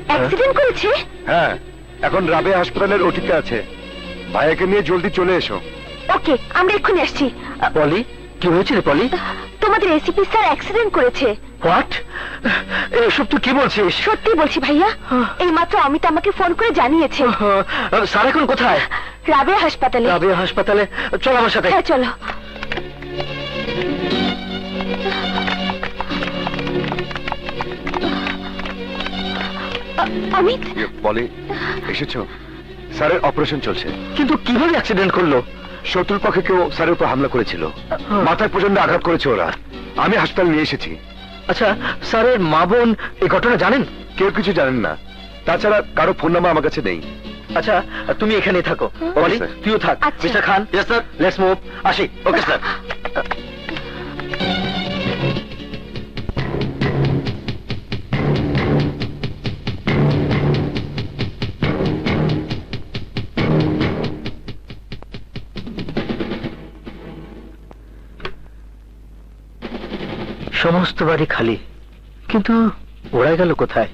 অ্যাক্সিডেন্ট করেছে? হ্যাঁ, এখন রাবেয়া হাসপাতালের ওটিতে আছে। ভাইয়াকে নিয়ে জলদি চলে এসো। ওকে, আমরা এক্ষুনি আসছি। পলি, কি হয়েছে রে পলি? তোমাদের এসিপি স্যার অ্যাক্সিডেন্ট করেছে। হোয়াট? এসব তুই কি বলছিস? সত্যি বলছি ভাইয়া, এইমাত্র অমিত আমাকে ফোন করে জানিয়েছে। স্যার এখন কোথায়? রাবেয়া হাসপাতালে। রাবেয়া হাসপাতালে? চল আমার সাথে। হ্যাঁ চলো। অমিত, বলি, এসেছো? স্যারের অপারেশন চলছে। কিন্তু কিভাবে অ্যাক্সিডেন্ট করলো? শত্রুর পক্ষে কেউ স্যারের উপর হামলা করেছিল, মাথায় প্রচন্ড আঘাত করেছে ওরা। আমি হাসপাতাল নিয়ে এসেছি। আচ্ছা, স্যারের মা বোন এই ঘটনা জানেন? কেউ কিছু জানেন না, তাছাড়া কারো ফোন নাম্বার আমার কাছে নেই। আচ্ছা, তুমি এখানেই থাকো। পলি, স্যার। তুইও থাক। আচ্ছা। Mister Khan. Yes sir. Let's move. আসি। Okay sir. সমস্ত বাড়ি খালি, কিন্তু ওরা গেল কোথায়?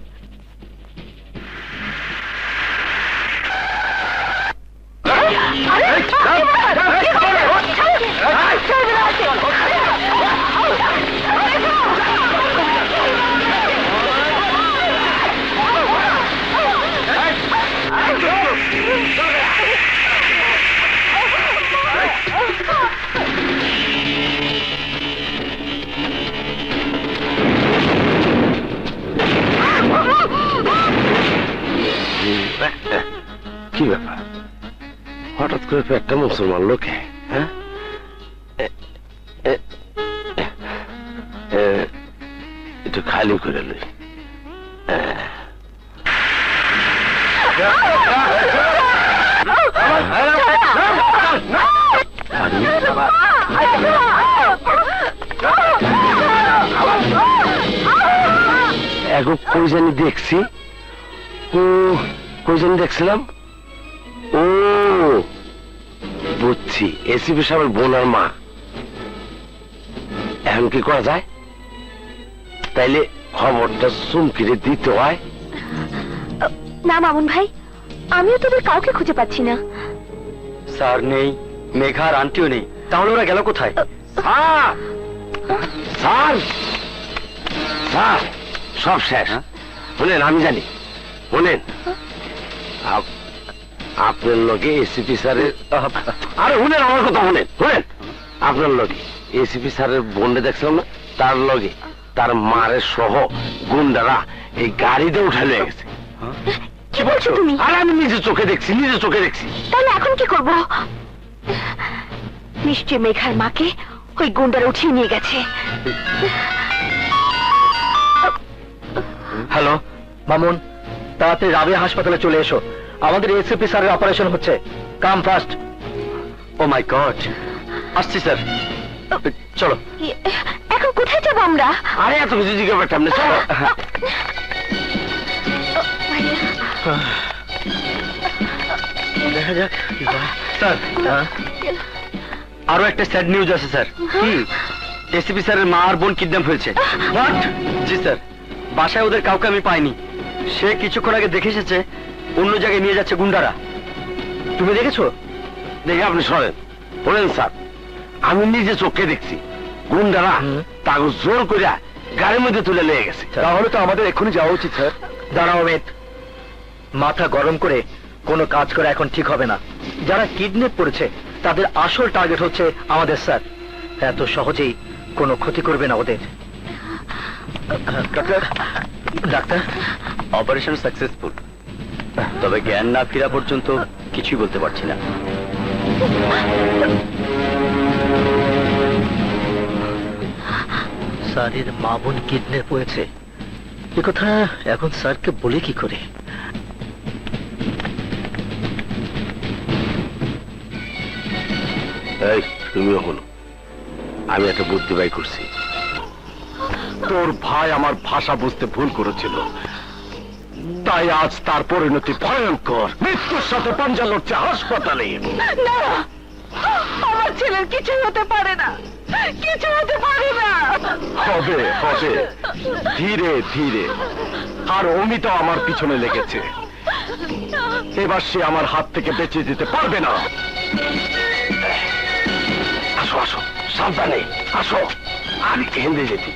কি ব্যাপার হঠাৎ করে পেটটা মুসলমান লোকে হ্যাঁ একটু খালি করে লই এখন কই জানি দেখছি ও কই জানি দেখছিলাম ও বুঝছি এসিপি সাহেবের বোন আর মা এখন কি করা যায় তাইলে খবরটা চুমকিরে দিতে হয় না মামুন ভাই, আমিও তোদের কাউকে খুঁজে পাচ্ছি না। স্যার নেই, মেঘা আর আন্টিও নেই, তাহলে ওরা গেল কোথায়? স্যার স্যার স্যার সব শেষ শুনেন আমি জানি শুনেন আপনার লগে এসিপি স্যারের আরে শুনেন আমার কথা শুনেন শুনেন আপনার লগে এসিপি স্যারের বোনটা দেখছিলাম না তার লগে তার মারের সহ গুন্ডারা এই গাড়িতে উঠে নিয়ে গেছে কি বলছো তুমি? আর আমি নিজে চোখে দেখছি তাহলে এখন কি করব? নিশ্চয় মেঘার মাকে ওই গুন্ডারা উঠিয়ে নিয়ে গেছে। হ্যালো মামুন, তাড়াতাড়ি রাবিয়া হাসপাতালে চলে এসো, আমাদের এসিপি স্যারের অপারেশন হচ্ছে, কাম ফাস্ট। ও মাই গড, আসছি স্যার, চলো। এখন কোথায় যাবো আমরা? আরে এত কিছু জিজ্ঞাসা করতাম না, চলো। দেখা যাক স্যার। আরো একটা স্যাড নিউজ আছে স্যার। কি? এসিপি স্যারের মা আর বোন কিডন্যাপ হয়েছে। হোয়াট? জি স্যার, বাসায় ওদের কাউকে আমি পাইনি। সে কিছুক্ষণ আগে দেখে এসেছে অন্য জায়গায় নিয়ে যাচ্ছে গুন্ডারা। তুমি দেখেছো? দেখে আপনি সরেন বলেন স্যার, আমি নিজে চোখে দেখছি গুন্ডারা তাকে জোর করে গাড়ির মধ্যে তুলে নিয়ে গেছে। তাহলে তো আমাদের এক্ষুনি যাওয়া উচিত স্যার। দাঁড়াও অমিত, মাথা গরম করে কোনো কাজ করা এখন ঠিক হবে না। যারা কিডন্যাপ করেছে তাদের আসল টার্গেট হচ্ছে আমাদের স্যার। এত সহজেই কোনো ক্ষতি করবে না ওদের। ডাক্তার, অপারেশন সাকসেসফুল, তবে জ্ঞান না ফেরা পর্যন্ত কিছুই বলতে পারছি না। স্যারের মা বোন কিডন্যাপ হয়েছে, এ কথা এখন স্যারকে বলে কি করে? এই তুমিও হলো, আমি একটা বুদ্ধি বাই করছি। তোর ভাই আমার ভাষা বুঝতে ভুল করেছিল, তাই আজ তার পরিণতি ভয়ঙ্কর। মৃত্যুর সাথে পাঞ্জা লড়ছে হাসপাতালে। না, আমার ছেলের কিছু হতে পারে না, কিছু হতে পারে না। হবে হবে, ধীরে ধীরে। আর অমিত আমার পিছনে লেগেছে, এবার সে আমার হাত থেকে বেঁচে যেতে পারবে না। আসো আসো, সাবধানে আসো, আমি কেন্দ্রে যেতে।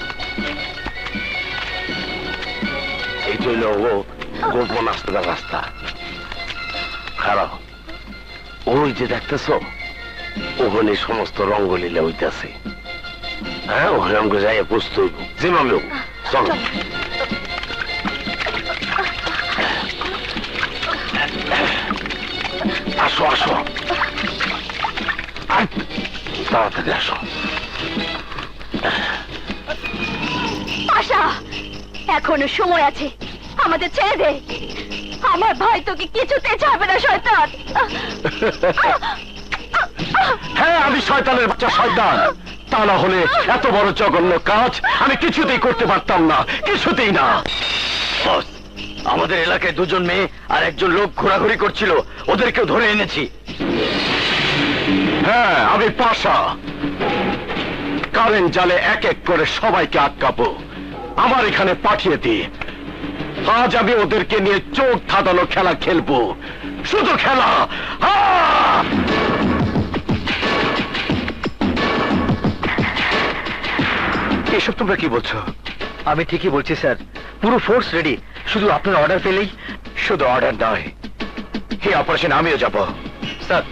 এই চইল ও গোপন রাস্তা খারাপ। ওই যে দেখতেছ ওখানে সমস্ত রঙ্গলীলা হইতেছে। হ্যাঁ, ওখানে আমাকে যাই বুঝতে হইব যেভাবে হোক। চলো আসো আসো, তাড়াতাড়ি আসো। আশা, এখনো সময় আছে, আমাদের ছেড়ে দে। আমার ভাই তোকে কিছুতে ছাড়বে না শয়তান। হ্যাঁ, আমি শয়তানের বাচ্চা শয়তান। তা না হলে এত বড় জঘন্য কাজ আমি কিছুতেই করতে পারতাম না, কিছুতেই না। বস, আমাদের এলাকায় দুজন মেয়ে আর একজন লোক ঘোরাঘুরি করছিল, ওদেরকেও ধরে এনেছি। হ্যাঁ, আমি পাশা। কারেন্ট জালে এক এক করে সবাইকে আটকাবো, আমার এখানে পাঠিয়ে দি। আজ আমি ওদেরকে নিয়ে চোখ ধাঁধানো খেলা খেলবো, শুধু খেলা। এসব তোমরা কি বলছো? আমি ঠিকই বলছি স্যার, পুরো ফোর্স রেডি, শুধু আপনার অর্ডার পেলেই। শুধু অর্ডার নয়, এই অপারেশন আমিও যাব। স্যার,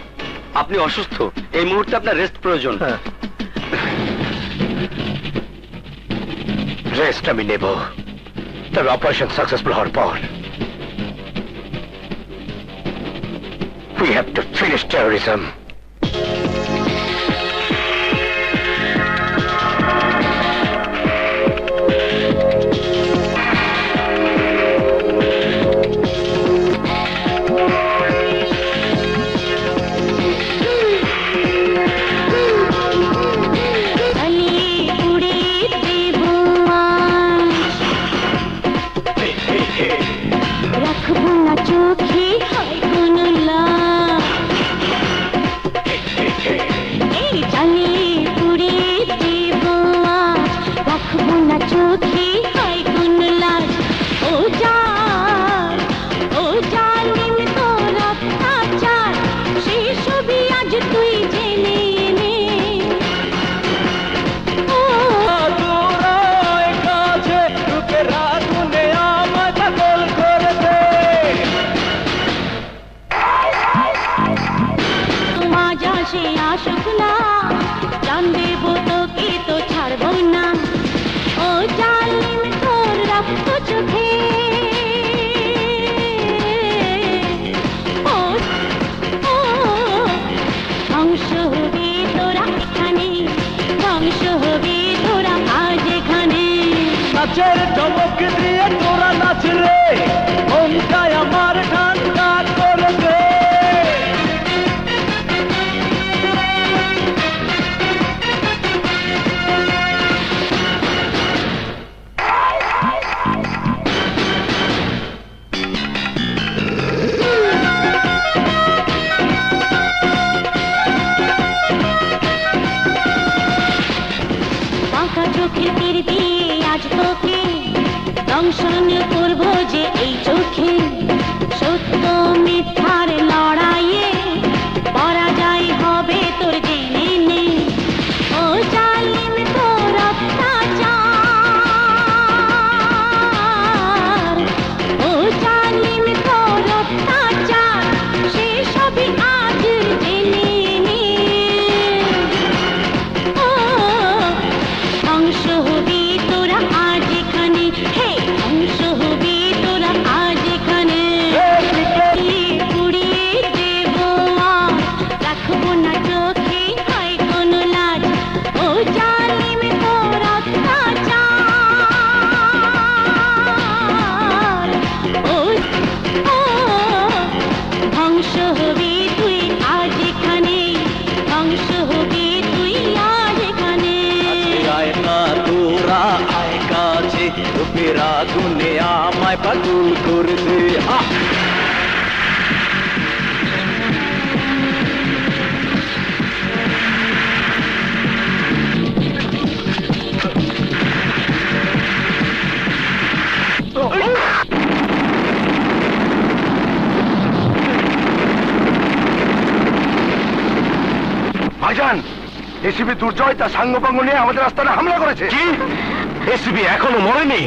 আপনি অসুস্থ, এই মুহূর্তে আপনার রেস্ট প্রয়োজন। রেস্ট আমি নেব, তবে অপারেশন সাকসেসফুল হওয়ার পর। We have to finish terrorism. রাখবো না চোখে হয় কোন লাভ, এই জানে পুরে দেব আজ। রাখবো না চোখে হয় কোন লাভ, ও জালিম তোর অত্যাচার, সেই ছবি আজ তুই জেনে নে। ও মাজা সে আসুক না, জান দেব তোকে তো ছাড়বো না। ও জালিম তোর রক্ত চোখে, ও ও ধ্বংস হবে তোরা এখানে, ধ্বংস হবে তোরা আজ এখানে। নাচের চমক দিয়ে তোরা নাচ রে, মনটাই আমার ঠান্ডা করে দে। বাঁকা চোখের তীর দিয়ে আজ তোকে দংশন করবো যে এই চোখে। সত্য মিথ্যার লড়াইয়ে পরাজয় হবে তোর জেনে নে। ও জালিম তোর অত্যাচার, ও জালিম তোর অত্যাচার, সে সবই আজ জেনে নে। ও ধ্বংস হবি তোরা আজ এখানে, হে ধ্বংস হবি তোরা আজ এখানে। পুড়িয়ে দেব আজ, রাখবো না চোখে হয় কোন লাজ। ও জালিম তোর অত্যাচার, ও ও ধ্বংস হবি তুই আজ এখানে, ধ্বংস হবি তুই আজ এখানে। আয় না তোরা আয় কাছে, রূপেরা গুনে আমায় পাগল করে দে। ভাইজান, এসিবি দুর্জয় তার সাঙ্গপাঙ্গ নিয়ে আমাদের আস্তানে হামলা করেছে। কি এসিবি এখনো মরেনি?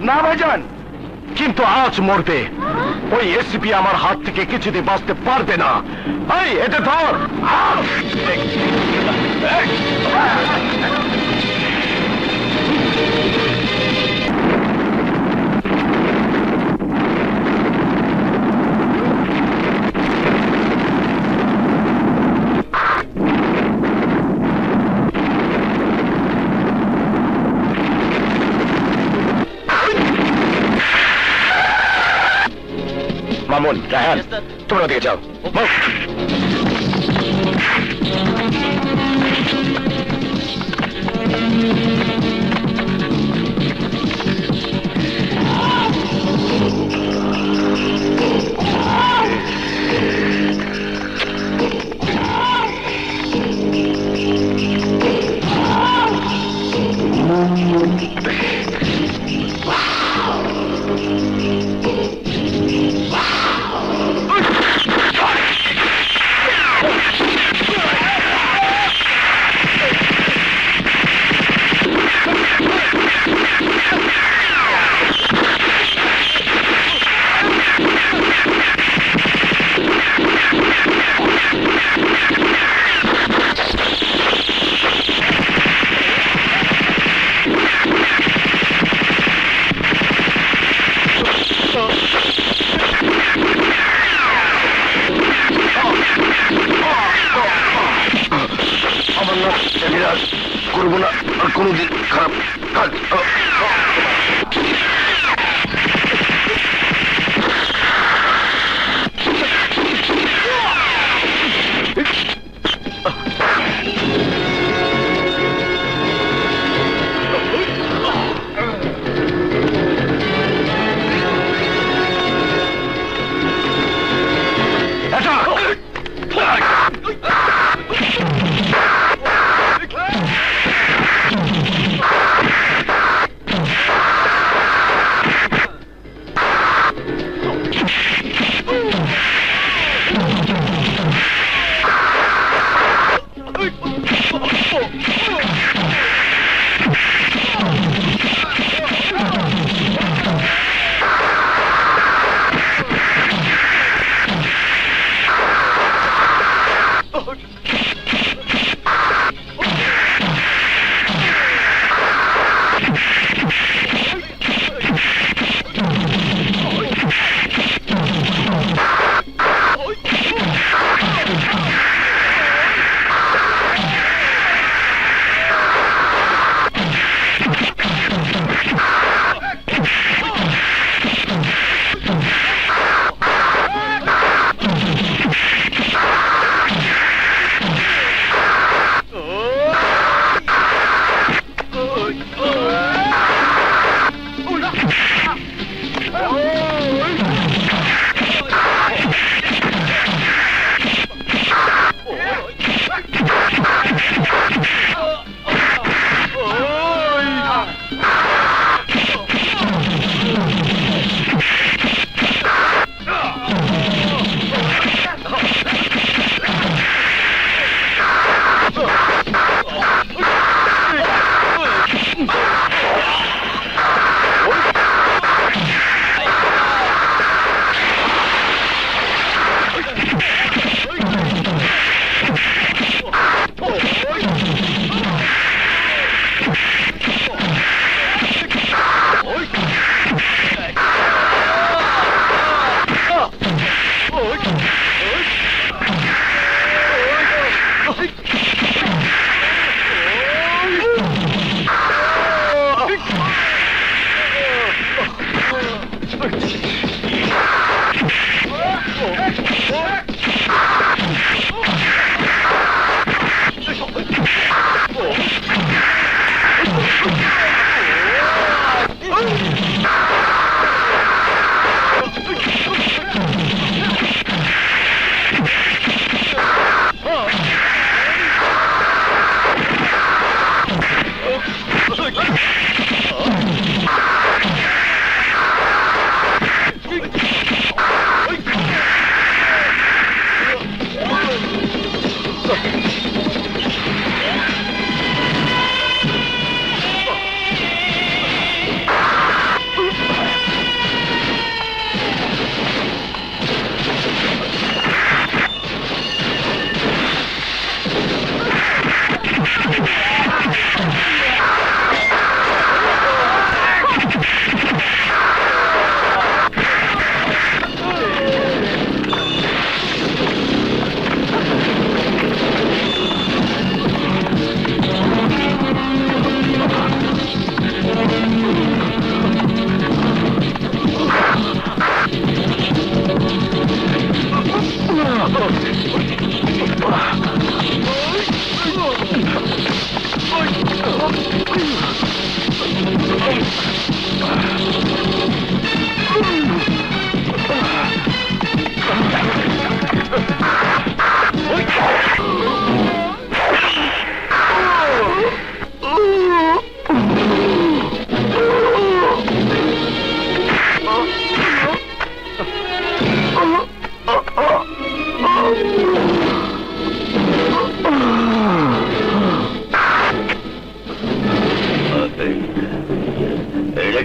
না ভাইজান, কিন্তু আজ মরবে। ওই এসিপি আমার হাত থেকে কিছুতে বাঁচতে পারবে না। এই এটা ধর। মামুন, রায়হান, তোমরা দিকে যাও। করবো না আর কোনোদিন খারাপ কাজ।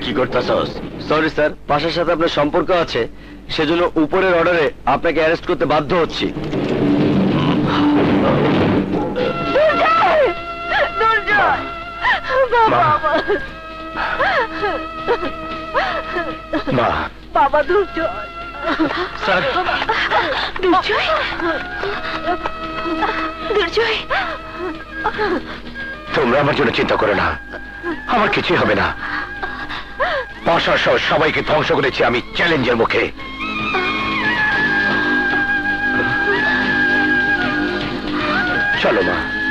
কি করতেছস? সরি স্যার, পাশার সাথে আপনার সম্পর্ক আছে, সেজন্য উপরের অর্ডারে আপনাকে অ্যারেস্ট করতে বাধ্য হচ্ছি। বাবা দুর্জয়, স্যার, দুর্জয়, দুর্জয়, তোমরা আমার জন্য চিন্তা করো না, আমার কিছুই হবে না। পাশা সহ সবাইকে ধ্বংস করেছি আমি চ্যালেঞ্জের মুখে। চলো মা।